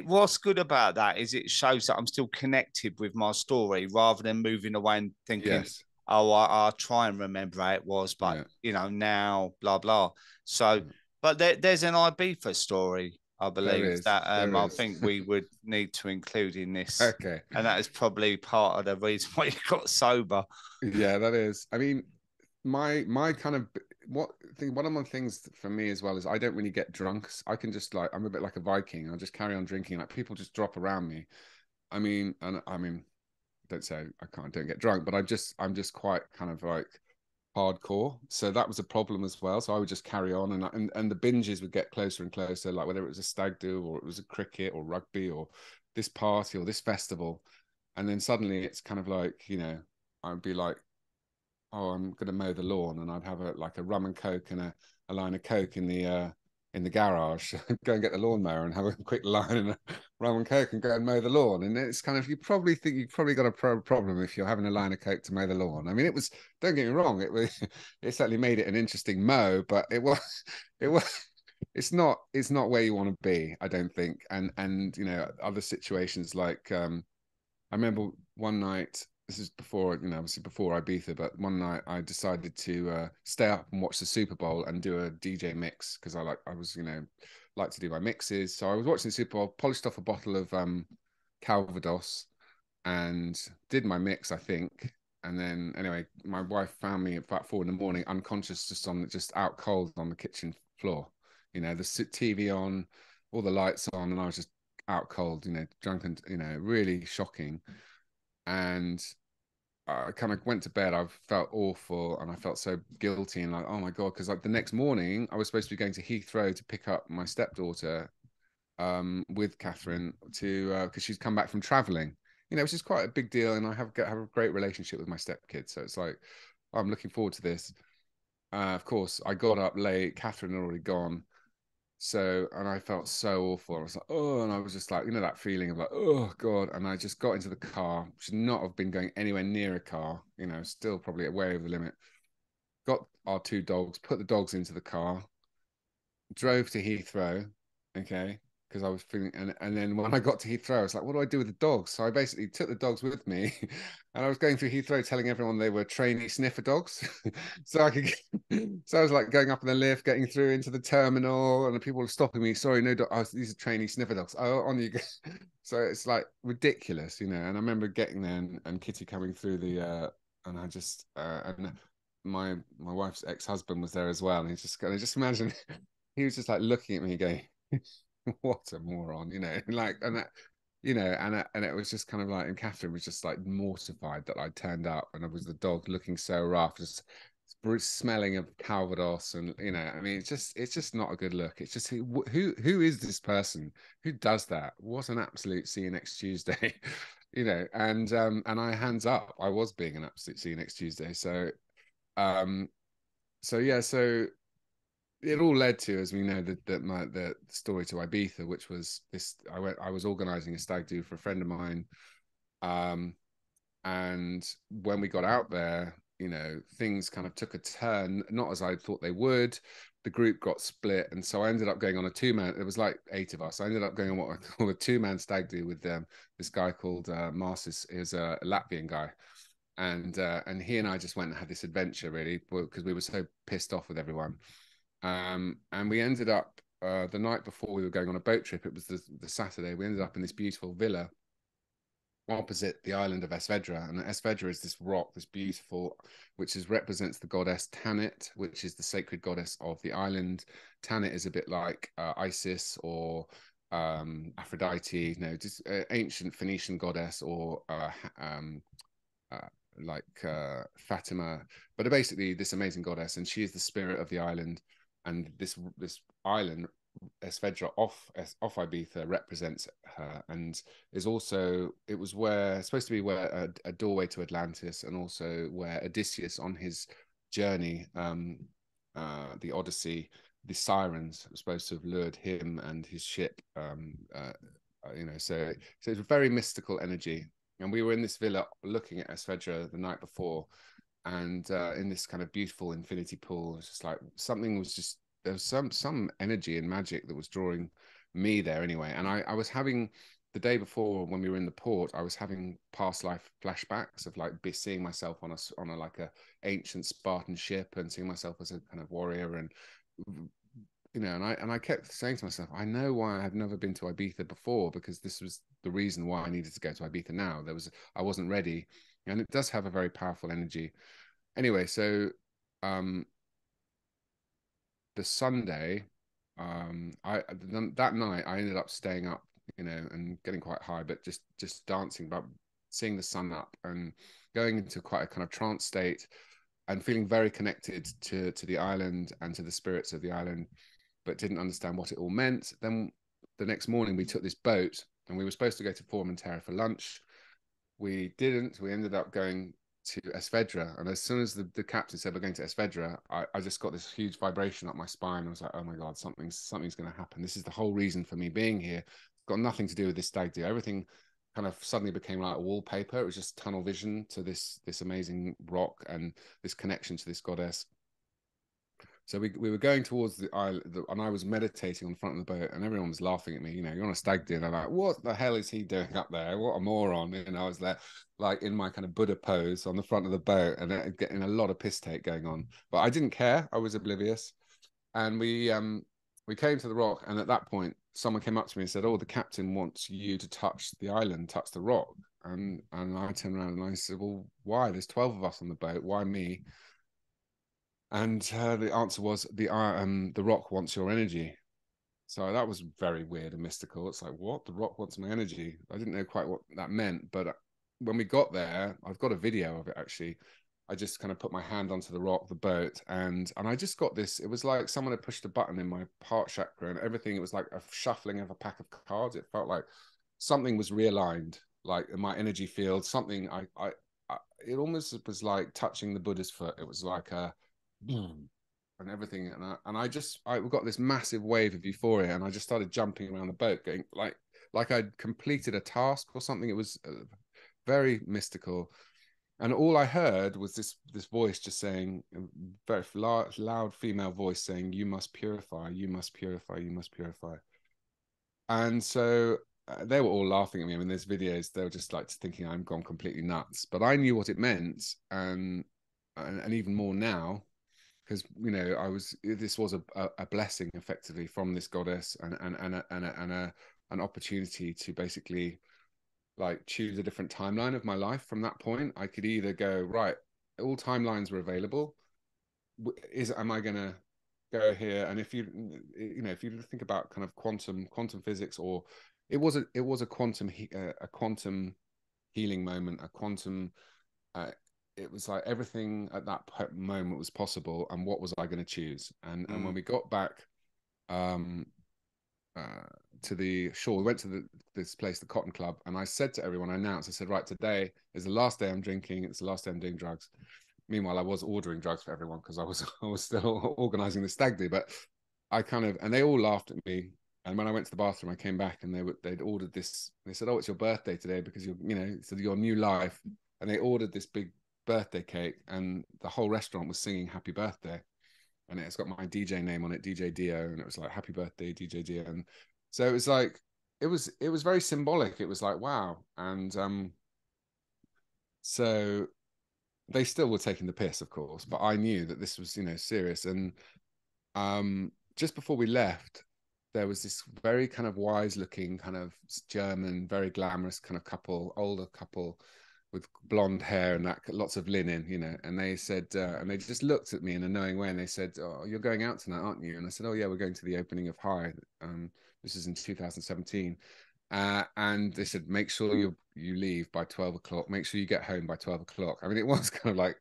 what's good about that is it shows that I'm still connected with my story, rather than moving away and thinking, Yes. oh, I'll try and remember how it was, but Yeah. you know, now blah blah. So, but there's an Ibiza story, I believe, that I think we would need to include in this, Okay. and that is probably part of the reason why you got sober. Yeah, that is. I mean, my kind of one of my things for me as well is I don't really get drunk. I can just, like, I'm a bit like a Viking. I'll just carry on drinking. Like, people just drop around me. I mean, don't say don't get drunk, but I'm just quite kind of like hardcore. So that was a problem as well. So I would just carry on, and the binges would get closer and closer, like whether it was a stag do or it was a cricket or rugby or this party or this festival. And then suddenly it's kind of like, you know, I'd be like, oh, I'm gonna mow the lawn, and I'd have a rum and coke and a line of coke in the garage, go and get the lawnmower and have a quick line and a rum and coke and go and mow the lawn. And it's kind of, you probably think you've probably got a problem if you're having a line of coke to mow the lawn. I mean, it was, don't get me wrong, it certainly made it an interesting mow, but it was it's not where you want to be, I don't think. And you know, other situations like I remember one night, this is before, you know, obviously before Ibiza, but one night I decided to stay up and watch the Super Bowl and do a DJ mix because I was, you know, like to do my mixes. So I was watching the Super Bowl, polished off a bottle of Calvados and did my mix, I think. And then anyway, my wife found me at about 4 in the morning, unconscious, just out cold on the kitchen floor. You know, the TV on, all the lights on, and I was just out cold, you know, drunk, and, you know, really shocking. And I kind of went to bed. I felt awful, and I felt so guilty, and like, oh my god, because like the next morning I was supposed to be going to Heathrow to pick up my stepdaughter with Catherine to because she's come back from traveling, you know, which is quite a big deal, and I have a great relationship with my stepkids, so it's like, I'm looking forward to this. Of course, I got up late. Catherine had already gone. So, and I felt so awful. I was like, oh, and I was just like, you know, that feeling of like, oh God. And I just got into the car, should not have been going anywhere near a car, you know, still probably way over the limit. Got our two dogs, put the dogs into the car, drove to Heathrow, okay, because I was feeling, and then when I got to Heathrow, I was like, what do I do with the dogs? So I basically took the dogs with me, and I was going through Heathrow telling everyone they were trainee sniffer dogs, so I could. So I was like going up in the lift, getting through into the terminal, and the people were stopping me. Sorry, no, these are trainee sniffer dogs. Oh, on you go. So it's like ridiculous, you know. And I remember getting there and Kitty coming through and I just and my wife's ex-husband was there as well, and he's just going to just imagine. He was just like looking at me going, what a moron, you know, like, and that, you know, and it was just kind of like, and Catherine was just like mortified that I turned up and I was the dog looking so rough, just smelling of Calvados, and you know, I mean, it's just not a good look. It's just who is this person who does that? What an absolute see you next Tuesday, you know, and I hands up, I was being an absolute see you next Tuesday, um, so yeah, so it all led to, as we know, the story to Ibiza, which was this. I was organizing a stag do for a friend of mine, and when we got out there, you know, things kind of took a turn, not as I thought they would. The group got split, and so I ended up going on a two-man. It was like 8 of us. I ended up going on what I call a two-man stag do with this guy called Marcis. Is a Latvian guy, and he and I just went and had this adventure really because we were so pissed off with everyone. And we ended up the night before we were going on a boat trip. It was the Saturday. We ended up in this beautiful villa opposite the island of Es Vedra, and Es Vedra is this rock, this beautiful, which represents the goddess Tanit, which is the sacred goddess of the island. Tanit is a bit like Isis or Aphrodite, you know, just ancient Phoenician goddess, or uh, like Fatima, but basically this amazing goddess, and she is the spirit of the island. And this island, Es Vedra off Ibiza, represents her, and is also, it was where supposed to be where a doorway to Atlantis, and also where Odysseus on his journey, the Odyssey, the sirens were supposed to have lured him and his ship, you know, so it's a very mystical energy. And we were in this villa looking at Es Vedra the night before, and in this kind of beautiful infinity pool. It's just like something was just, there was some energy and magic that was drawing me there anyway. And I was having, the day before when we were in the port, I was having past life flashbacks of like seeing myself on a like a ancient Spartan ship, and seeing myself as a kind of warrior, and you know, and I kept saying to myself, I know why I had never been to Ibiza before, because this was the reason why I needed to go to Ibiza now. I wasn't ready, and it does have a very powerful energy. Anyway, so um, the Sunday, that night I ended up staying up, you know, and getting quite high, but just dancing, but seeing the sun up and going into quite a kind of trance state, and feeling very connected to the island and to the spirits of the island, but didn't understand what it all meant. Then the next morning we took this boat, and we were supposed to go to Formentera for lunch. We didn't. We ended up going to Es Vedra, and as soon as the captain said we're going to Es Vedra, I just got this huge vibration up my spine. I was like, oh my god, something's going to happen. This is the whole reason for me being here. It's got nothing to do with this stag do. Everything kind of suddenly became like a wallpaper. It was just tunnel vision to this amazing rock and this connection to this goddess. So we were going towards the island, and I was meditating on the front of the boat, and everyone was laughing at me. You know, you're on a stag do, and I'm like, what the hell is he doing up there? What a moron! And I was there, like in my kind of Buddha pose on the front of the boat, and getting a lot of piss take going on. But I didn't care. I was oblivious. And we came to the rock, and at that point, someone came up to me and said, "Oh, the captain wants you to touch the island, touch the rock." And I turned around and I said, "Well, why? There's 12 of us on the boat. Why me?" And the answer was the rock wants your energy. So that was very weird and mystical. It's like, what? The rock wants my energy? I didn't know quite what that meant, but when we got there, I've got a video of it actually. I just kind of put my hand onto the rock, the boat, and I just got this. It was like someone had pushed a button in my heart chakra, and everything. It was like a shuffling of a pack of cards. It felt like something was realigned, like in my energy field. Something it almost was like touching the Buddha's foot. It was like a and everything, and I got this massive wave of euphoria, and I just started jumping around the boat, going like I'd completed a task or something. It was very mystical, and all I heard was this voice just saying, a very loud female voice saying, "You must purify, you must purify, you must purify." And so they were all laughing at me. I mean, there's videos, they were just like thinking I'm gone completely nuts, but I knew what it meant, and even more now, because this was a blessing effectively from this goddess, and an opportunity to basically like choose a different timeline of my life. From that point, I could either go, right, all timelines were available, am I gonna go here? And if if you think about kind of quantum physics, or it was a quantum healing moment, a quantum it was like everything at that moment was possible, and what was I going to choose? And when we got back to the shore, we went to this place, the Cotton Club, and I said to everyone, I said, right, today is the last day I'm drinking, it's the last day I'm doing drugs. Meanwhile, I was ordering drugs for everyone because I was still organizing the stag do, but and they all laughed at me. And when I went to the bathroom, I came back and they'd ordered this. They said, "Oh, it's your birthday today because it's your new life." And they ordered this big birthday cake, and the whole restaurant was singing "Happy Birthday," and it's got my DJ name on it, DJ Dio, and it was like "Happy Birthday, DJ Dio." And so it was like it was very symbolic. It was like, wow. And so they still were taking the piss, of course, but I knew that this was serious. And just before we left, there was this very kind of wise looking, kind of German, very glamorous kind of couple, older couple with blonde hair and that, lots of linen, and they said, and they just looked at me in a knowing way, and they said, "Oh, you're going out tonight, aren't you?" And I said, "Oh yeah, we're going to the opening of High." This is in 2017. And they said, "Make sure you leave by 12 o'clock. Make sure you get home by 12 o'clock." I mean, it was kind of like,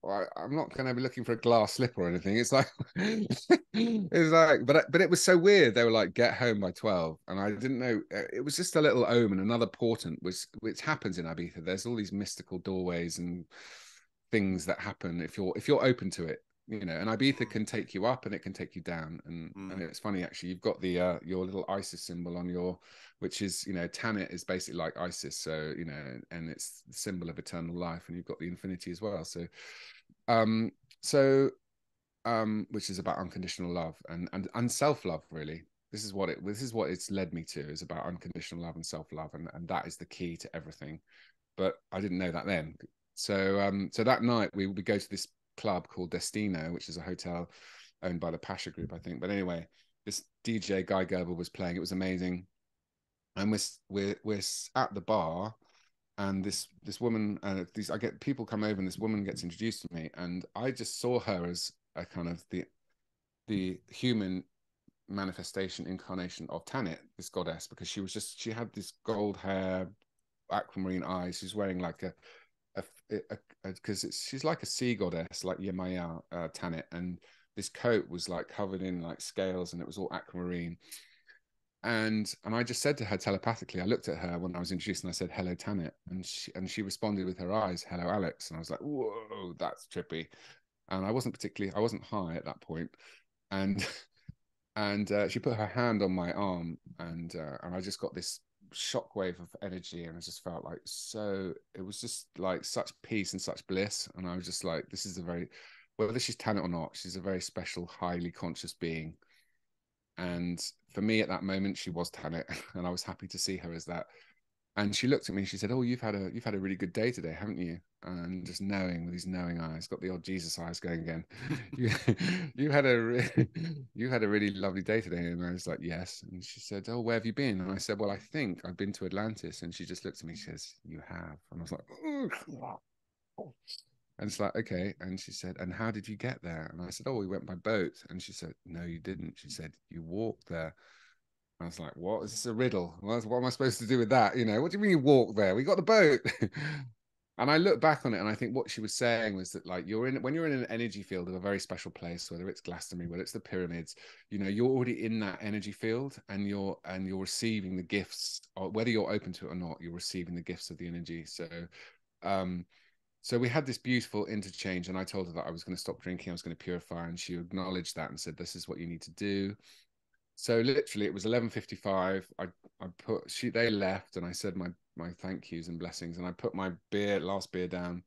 well, I'm not going to be looking for a glass slip or anything. It's like, it's like, but it was so weird. They were like, "Get home by 12," and I didn't know. It was just a little omen, another portent, which happens in Ibiza. There's all these mystical doorways and things that happen if you're open to it. And Ibiza can take you up and it can take you down. And it's funny, actually, you've got the your little Isis symbol on your, which is, Tanit is basically like Isis. So, and it's the symbol of eternal life, and you've got the infinity as well. So, which is about unconditional love and self-love, really. This is what it's led me to, is about unconditional love and self-love. And that is the key to everything. But I didn't know that then. So, so that night we go to this club called Destino, which is a hotel owned by the Pasha Group, I think. But anyway, this DJ Guy Gerber was playing. It was amazing. And we're at the bar, and this woman, I get people come over, and this woman gets introduced to me, and I just saw her as a kind of the human manifestation, incarnation of Tanit, this goddess, because she had this gold hair, aquamarine eyes. She's wearing like because she's like a sea goddess, like Yemaya, Tanit, and this coat was like covered in like scales, and it was all aquamarine. And I just said to her telepathically, I looked at her when I was introduced, and I said, "Hello, Tanit," and she responded with her eyes, "Hello, Alex." And I was like, "Whoa, that's trippy." And I wasn't high at that point, and she put her hand on my arm, and I just got this shockwave of energy, and I just felt like, so it was just like such peace and such bliss. And I was just like, this is whether she's Tanit or not, she's a very special, highly conscious being. And for me at that moment, she was Tanit, and I was happy to see her as that. And she looked at me and she said, "Oh, you've had a really good day today, haven't you?" And just knowing, with these knowing eyes, got the old Jesus eyes going again. you had a really lovely day today. And I was like, "Yes." And she said, "Oh, where have you been?" And I said, "Well, I think I've been to Atlantis." And she just looked at me. She says, "You have?" And I was like, "Oh." And it's like, okay. And she said, "And how did you get there?" And I said, "Oh, we went by boat." And she said, "No, you didn't." She said, "You walked there." I was like, "What? Is this a riddle? What am I supposed to do with that? What do you mean you walk there? We got the boat." And I look back on it, and I think what she was saying was that, like, when you're in an energy field of a very special place, whether it's Glastonbury, whether it's the pyramids, you're already in that energy field, and you're receiving the gifts, or whether you're open to it or not, you're receiving the gifts of the energy. So, So we had this beautiful interchange, and I told her that I was going to stop drinking, I was going to purify, and she acknowledged that and said, "This is what you need to do." So literally, it was 11:55. They left, and I said my thank yous and blessings, and I put my last beer down,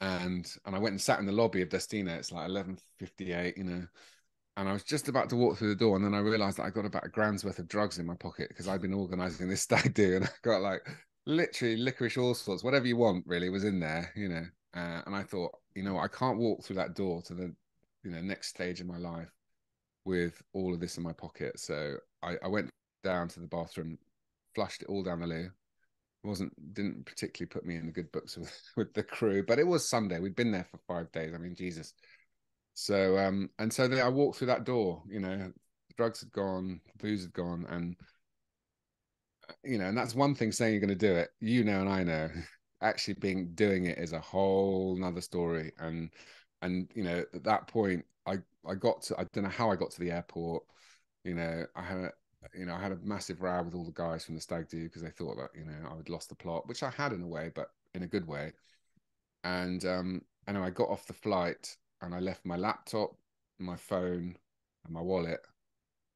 and I went and sat in the lobby of Destina. It's like 11:58, and I was just about to walk through the door, and then I realized that I got about a grand's worth of drugs in my pocket because I'd been organizing this stag do, and I got like literally licorice, all sorts, whatever you want, really, was in there, And I thought, I can't walk through that door to the, next stage in my life with all of this in my pocket. So I went down to the bathroom, flushed it all down the loo. Didn't particularly put me in the good books with the crew, but it was Sunday. We'd been there for 5 days. I mean, Jesus. So and so then I walked through that door, the drugs had gone, the booze had gone, and and that's one thing saying you're going to do it, and I know. Actually doing it is a whole nother story. And at that point I don't know how I got to the airport. I had a massive row with all the guys from the stag do because they thought that I had lost the plot, which I had in a way, but in a good way. And I got off the flight and I left my laptop, my phone, and my wallet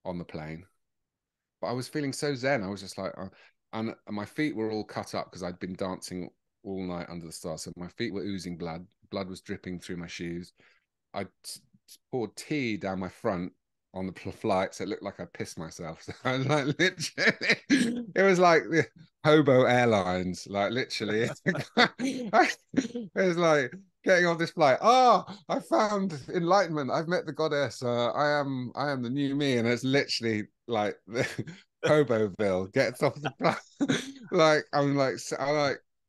on the plane. But I was feeling so zen. I was just like, and my feet were all cut up because I'd been dancing all night under the stars. So my feet were oozing blood. Blood was dripping through my shoes. I poured tea down my front on the flight, so it looked like I pissed myself. So I was like, literally, it was like the Hobo Airlines, like literally. It was like getting off this flight. Oh, I found enlightenment. I've met the goddess. I am the new me, and it's literally like the Hoboville gets off the flight.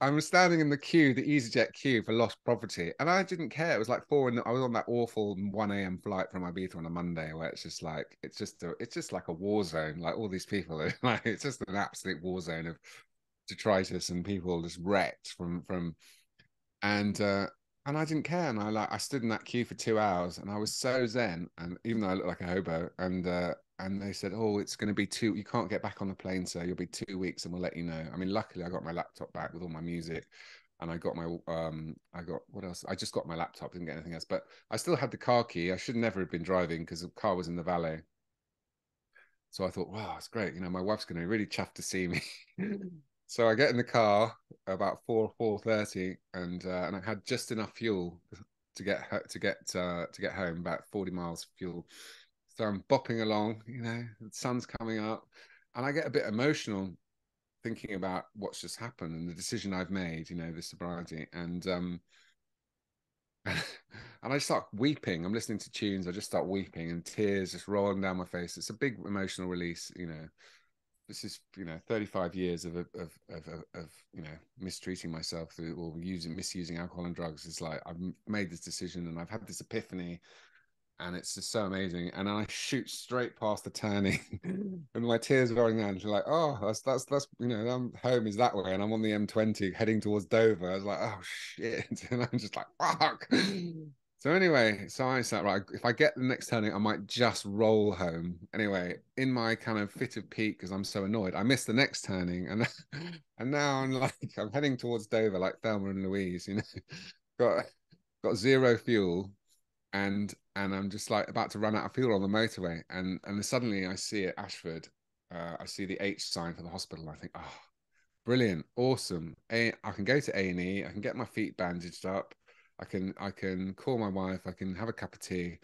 I'm standing in the queue, the EasyJet queue for lost property, and I didn't care. It was like I was on that awful 1 a.m. flight from Ibiza on a Monday, where it's just like it's just like a war zone. Like all these people, like it's just an absolute war zone of detritus and people just wrecked and I didn't care, and I stood in that queue for 2 hours, and I was so zen, and even though I looked like a hobo, and they said, "Oh, it's going to be you can't get back on the plane, sir. You'll be 2 weeks, and we'll let you know." I mean, luckily, I got my laptop back with all my music, and I got what else? I just got my laptop, didn't get anything else, but I still had the car key. I should never have been driving because the car was in the valet. So I thought, wow, it's great. My wife's going to be really chuffed to see me. So I get in the car about 4:30, and I had just enough fuel to get home, about 40 miles fuel. So I'm bopping along, the sun's coming up, and I get a bit emotional thinking about what's just happened and the decision I've made, the sobriety, and and I start weeping. I'm listening to tunes, I just start weeping, and tears just rolling down my face. It's a big emotional release. This is 35 years of mistreating myself or misusing alcohol and drugs. It's like I've made this decision and I've had this epiphany, and it's just so amazing. And I shoot straight past the turning, and my tears are rolling down. It's like, oh, that's I'm home is that way, and I'm on the M20 heading towards Dover. I was like, oh shit, and I'm just like, fuck. So anyway, so I said, right, if I get the next turning, I might just roll home. Anyway, in my kind of fit of pique, because I'm so annoyed, I missed the next turning, and and now I'm heading towards Dover like Thelma and Louise, got zero fuel, and I'm just like about to run out of fuel on the motorway, and suddenly I see at Ashford, I see the H sign for the hospital. I think, oh, brilliant, awesome. I can go to A&E. I can get my feet bandaged up. I can call my wife. I can have a cup of tea.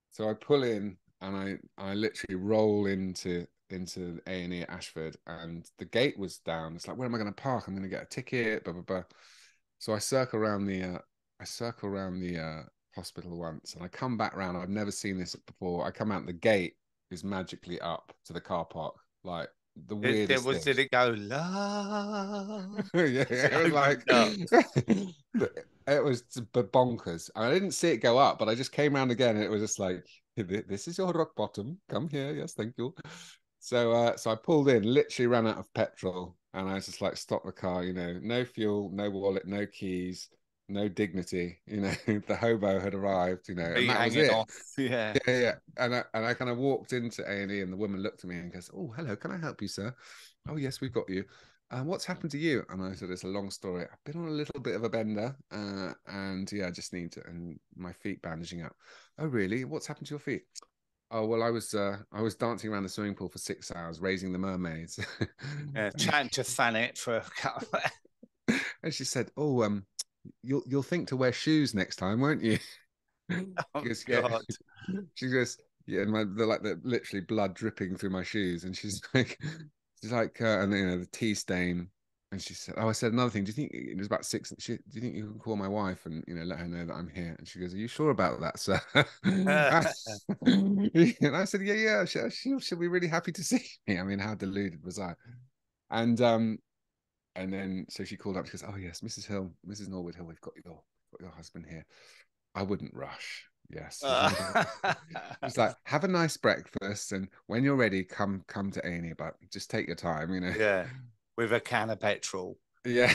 So I pull in, and I literally roll into A&E at Ashford, and the gate was down. It's like, where am I going to park? I'm going to get a ticket. Blah blah blah. So I circle around the hospital once, and I come back round. I've never seen this before. I come out, the gate is magically up to the car park, like the weirdest thing. Did it go love? Yeah, it was like it was bonkers. I didn't see it go up, but I just came around again, and it was just like, this is your rock bottom. Come here, yes, thank you. So I pulled in, literally ran out of petrol, and I was just like, stop the car, no fuel, no wallet, no keys, no dignity, the hobo had arrived, and that was it. Off. Yeah. Yeah. And I kind of walked into A&E, and the woman looked at me and goes, "Oh, hello, can I help you, sir?" "Oh, yes, we've got you." what's happened to you? And I said, it's a long story. I've been on a little bit of a bender, and yeah, I just need to, and my feet bandaging up. Oh, really? What's happened to your feet? Oh, well, I was dancing around the swimming pool for 6 hours, raising the mermaids. Chatting to Thanet for a couple. And she said, "Oh, you'll think to wear shoes next time, won't you?" Oh, She goes, "Yeah." God. She goes, "Yeah," and they're like the literally blood dripping through my shoes, and she's like, and you know the tea stain. And she said, "Oh," I said another thing. Do you think it was about six? Do you think you can call my wife and let her know that I'm here? And she goes, "Are you sure about that, sir?" And I said, "Yeah, yeah. She'll be really happy to see me." I mean, how deluded was I? And then so she called up. She goes, "Oh yes, Mrs. Hill, Mrs. Norwood-Hill, we've got your husband here." I wouldn't rush. Yes, there's anything. It's like, have a nice breakfast, and when you're ready, come to A&E. But just take your time, you know. Yeah, with a can of petrol. Yeah,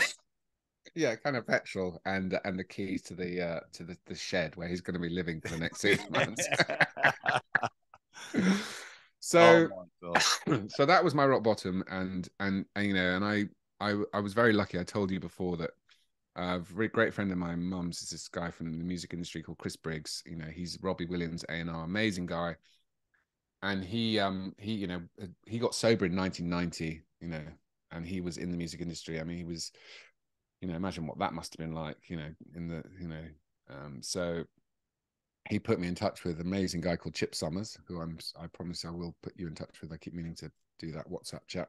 yeah, kind of petrol and the keys to the shed where he's going to be living for the next 6 months. Oh So, my God. so that was my rock bottom, and you know, and I was very lucky. I told you before that a very great friend of my mum's is this guy from the music industry called Chris Briggs. You know, he's Robbie Williams A&R, amazing guy. And he you know he got sober in 1990. You know, and he was in the music industry. I mean, he was, you know, imagine what that must have been like. You know, in the so he put me in touch with an amazing guy called Chip Summers, who I promise I will put you in touch with. I keep meaning to do that WhatsApp chat.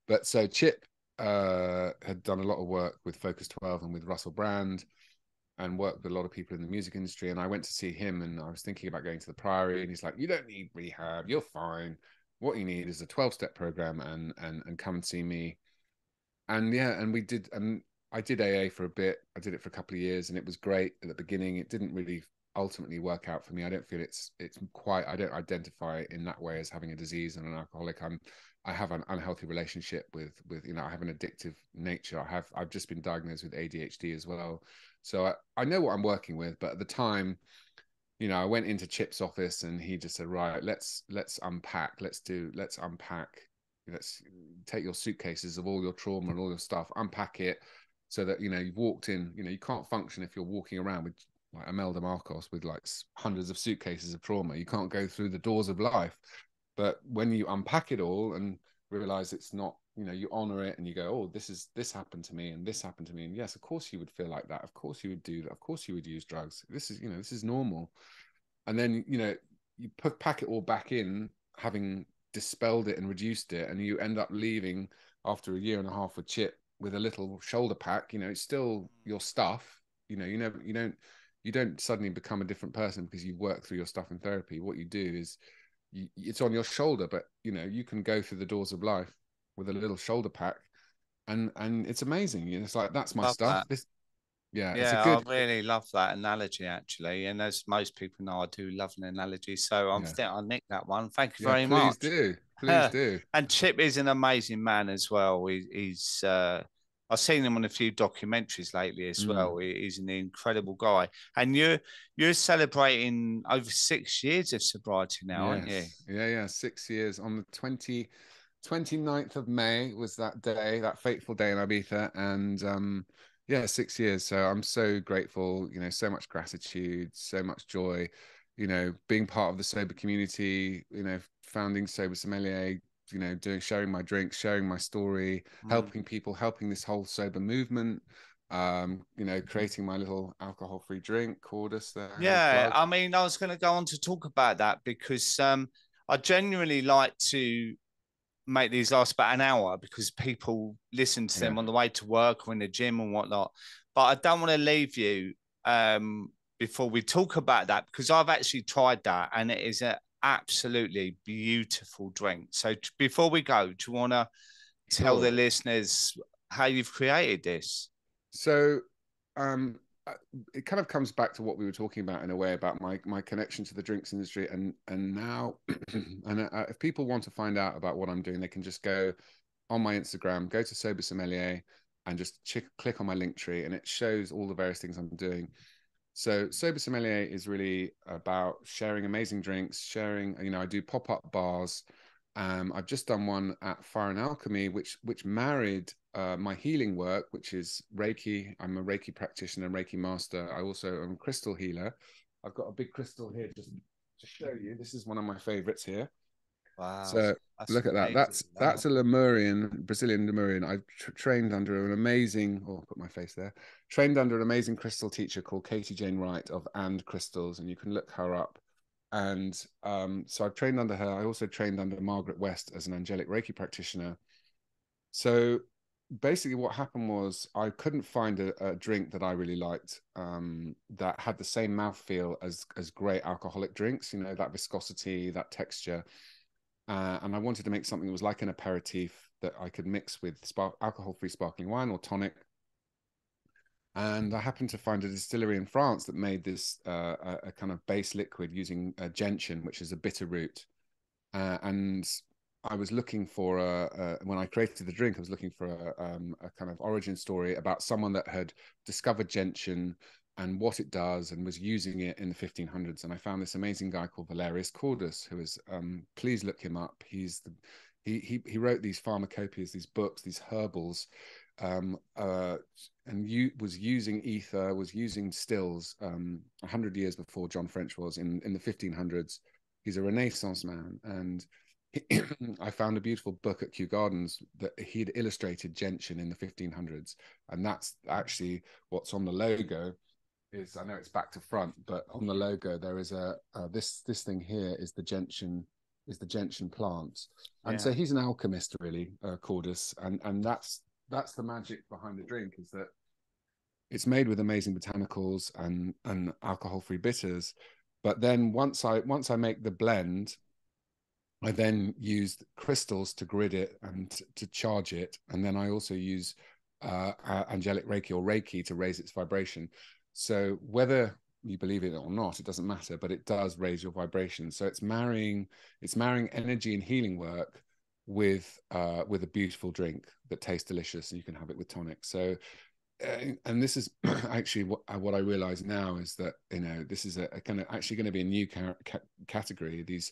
But so Chip had done a lot of work with Focus 12 and with Russell Brand, and worked with a lot of people in the music industry. And I went to see him, and I was thinking about going to the Priory, and he's like, "You don't need rehab, you're fine. What you need is a 12-step program, and come and see me." And yeah, and we did, and I did AA for a bit. I did it for a couple of years, and it was great at the beginning. It didn't really ultimately work out for me. I don't feel it's quite. I don't identify in that way as having a disease and an alcoholic. I have an unhealthy relationship with you know, I have an addictive nature. I've just been diagnosed with ADHD as well, so I know what I'm working with. But at the time, you know, I went into Chip's office and he just said, "Right, let's unpack. Let's unpack. Let's take your suitcases of all your trauma and all your stuff, unpack it, so that, you know, you've walked in. You know, you can't function if you're walking around with like Imelda Marcos with like hundreds of suitcases of trauma. You can't go through the doors of life. But when you unpack it all and realize it's not, you know, you honor it and you go, oh, this happened to me and this happened to me. And yes, of course you would feel like that. Of course you would do that. Of course you would use drugs. This is, you know, this is normal." And then, you know, you pack it all back in, having dispelled it and reduced it, and you end up leaving after a year and a half with Chip with a little shoulder pack. You know, it's still your stuff. You know, you don't suddenly become a different person because you work through your stuff in therapy. What you do is it's on your shoulder, but you know, you can go through the doors of life with a little shoulder pack, and it's amazing. You know, it's like, that's my Love stuff. that. This, yeah, it's a Yeah, I good, really love that analogy actually. And as most people know, I do love an analogy. So I yeah, think I'll nick that one. Thank you yeah. very Please much. do, please do. And Chip is an amazing man as well. He's I've seen him on a few documentaries lately as Mm. well. He's an incredible guy. And you're celebrating over 6 years of sobriety now, aren't you? Yes. Yeah, yeah. 6 years on the 29th of May was that day, that fateful day in Ibiza. And yeah, 6 years. So I'm so grateful, you know, so much gratitude, so much joy, you know, being part of the sober community, you know, founding Sober Sommelier, you know, sharing my drinks, sharing my story, Mm. helping people, helping this whole sober movement. You know, creating my little alcohol-free drink, Cordus, there, little Yeah, plug. I mean, I was going to go on to talk about that because I genuinely like to make these last about an hour because people listen to Yeah. them on the way to work or in the gym and whatnot. But I don't want to leave you before we talk about that because I've actually tried that and it is an absolutely beautiful drink. So before we go, do you want to tell the Sure. listeners how you've created this? So, um, it kind of comes back to what we were talking about in a way about my connection to the drinks industry, and now, and if people want to find out about what I'm doing, they can just go on my Instagram, go to Sober Sommelier, and just click on my link tree, and it shows all the various things I'm doing. So, Sober Sommelier is really about sharing amazing drinks, sharing. You know, I do pop up bars. I've just done one at Fire and Alchemy, which married my healing work, which is Reiki. I'm a Reiki practitioner, Reiki master. I also am a crystal healer. I've got a big crystal here just to show you. This is one of my favorites here. Wow. So That's look at that. amazing. That's a Lemurian, Brazilian Lemurian. I trained under an amazing, oh, I'll put my face there. Trained under an amazing crystal teacher called Katie Jane Wright of And Crystals, and you can look her up. And so I've trained under her. I also trained under Margaret West as an Angelic Reiki practitioner. So basically what happened was I couldn't find a drink that I really liked that had the same mouthfeel as great alcoholic drinks, you know, that viscosity, that texture. And I wanted to make something that was like an aperitif that I could mix with alcohol-free sparkling wine or tonic. And I happened to find a distillery in France that made this a kind of base liquid using gentian, which is a bitter root. And I was looking for when I created the drink, I was looking for a kind of origin story about someone that had discovered gentian and what it does and was using it in the 1500s. And I found this amazing guy called Valerius Cordus, who is, please look him up. He wrote these pharmacopoeias, these books, these herbals, and was using ether, was using stills 100 years before John French was in the 1500s. He's a Renaissance man. And I found a beautiful book at Kew Gardens that he'd illustrated gentian in the 1500s. And that's actually what's on the logo. I know it's back to front, but on the logo there is this thing here is the gentian plant. And so he's an alchemist, really, Cordus, and that's the magic behind the drink, is that it's made with amazing botanicals and alcohol-free bitters. But then once I make the blend, I then use crystals to grid it and to charge it, and then I also use angelic Reiki or Reiki to raise its vibration. So whether you believe it or not, it doesn't matter, but it does raise your vibration. So it's marrying energy and healing work with a beautiful drink that tastes delicious, and you can have it with tonic. So and this is actually what I realize now, is that, you know, this is a kind of actually going to be a new category, these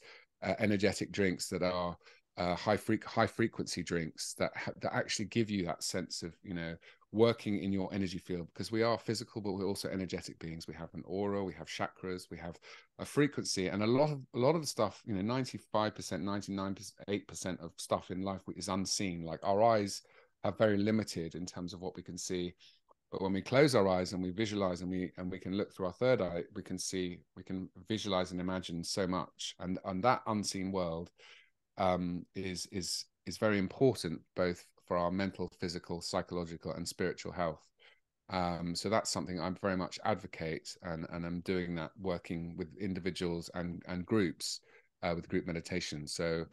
energetic drinks that are high frequency drinks that actually give you that sense of, you know, working in your energy field, because we are physical, but we're also energetic beings. We have an aura, we have chakras, we have a frequency, and a lot of the stuff, you know, 95%, 99.8% of stuff in life is unseen. Like, our eyes are very limited in terms of what we can see, but when we close our eyes and we visualize and we can look through our third eye, we can visualize and imagine so much, and that unseen world is very important, both for our mental, physical, psychological, and spiritual health. So that's something I'm very much advocate, and I'm doing that, working with individuals and groups with group meditation. So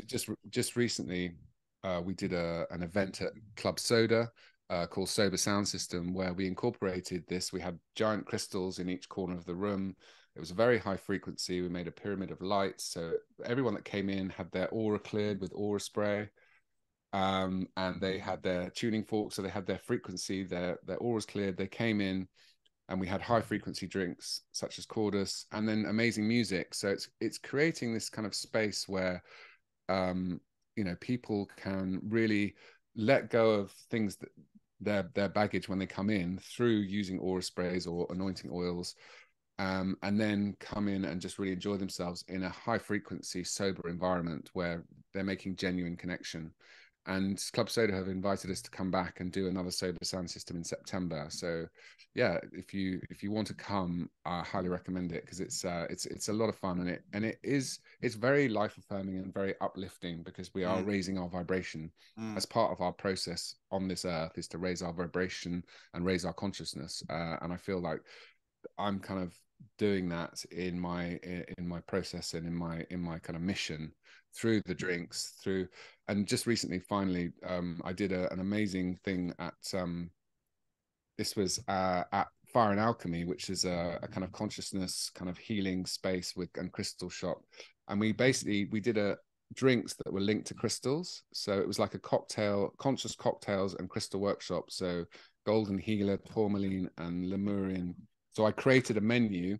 just recently, we did an event at Club Soda called Sober Sound System, where we incorporated this. We had giant crystals in each corner of the room. It was a very high frequency. We made a pyramid of light, so everyone that came in had their aura cleared with aura spray, and they had their tuning fork, so they had their frequency, their auras cleared. They came in, and we had high frequency drinks such as Cordus, and then amazing music. So it's creating this kind of space where you know, people can really let go of things that their baggage when they come in, through using aura sprays or anointing oils, and then come in and just really enjoy themselves in a high frequency, sober environment where they're making genuine connection. And Club Soda have invited us to come back and do another Sober Sound System in September. So yeah, if you want to come, I highly recommend it, because it's a lot of fun, and it's very life affirming and very uplifting, because we are raising our vibration as part of our process on this earth, is to raise our vibration and raise our consciousness. And I feel like I'm kind of doing that in my process and in my kind of mission through the drinks, and just recently, finally, I did an amazing thing at this was at Fire and Alchemy, which is a kind of consciousness kind of healing space and crystal shop, and we did drinks that were linked to crystals. So it was like a conscious cocktails and crystal workshop. So golden healer, tourmaline, and Lemurian. So I created a menu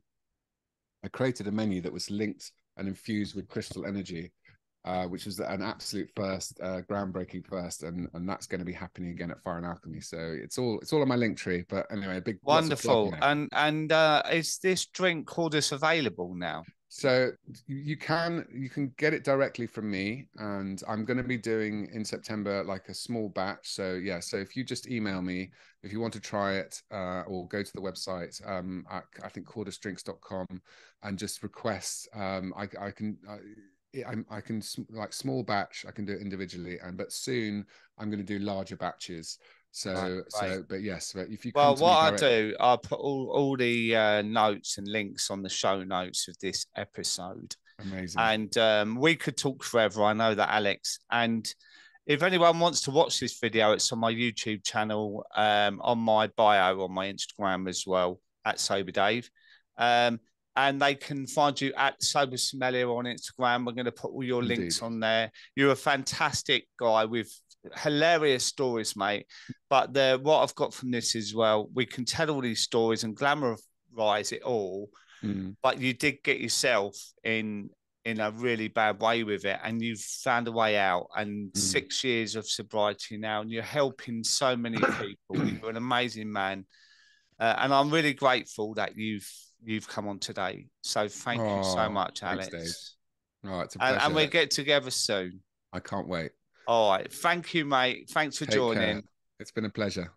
that was linked and infused with crystal energy. which was an absolute first, groundbreaking first, and that's going to be happening again at Fire and Alchemy. So it's all on my link tree. But anyway, lots of Wonderful. plugging there. And is this drink Cordus available now? So you can get it directly from me, and I'm going to be doing in September like a small batch. So yeah, so if you just email me if you want to try it, or go to the website, at, I think cordusdrinks.com, and just request. I can like small batch. I can do it individually, but soon I'm going to do larger batches. So but yes, but if you come to me directly, I'll put all the notes and links on the show notes of this episode. Amazing. And we could talk forever. I know that, Alex. And if anyone wants to watch this video, it's on my YouTube channel, on my bio, on my Instagram as well, at Sober Dave. And they can find you at Sober Sommelier on Instagram. We're going to put all your links on there. You're a fantastic guy with hilarious stories, mate. But what I've got from this as well, we can tell all these stories and glamorize it all, but you did get yourself in a really bad way with it, and you've found a way out, and 6 years of sobriety now, and you're helping so many people. You're an amazing man, and I'm really grateful that you've come on today. So thank you so much, Alex. Thanks, Dave. It's a pleasure. And we'll get together soon. I can't wait. All right. Thank you, mate. Thanks for joining. It's been a pleasure.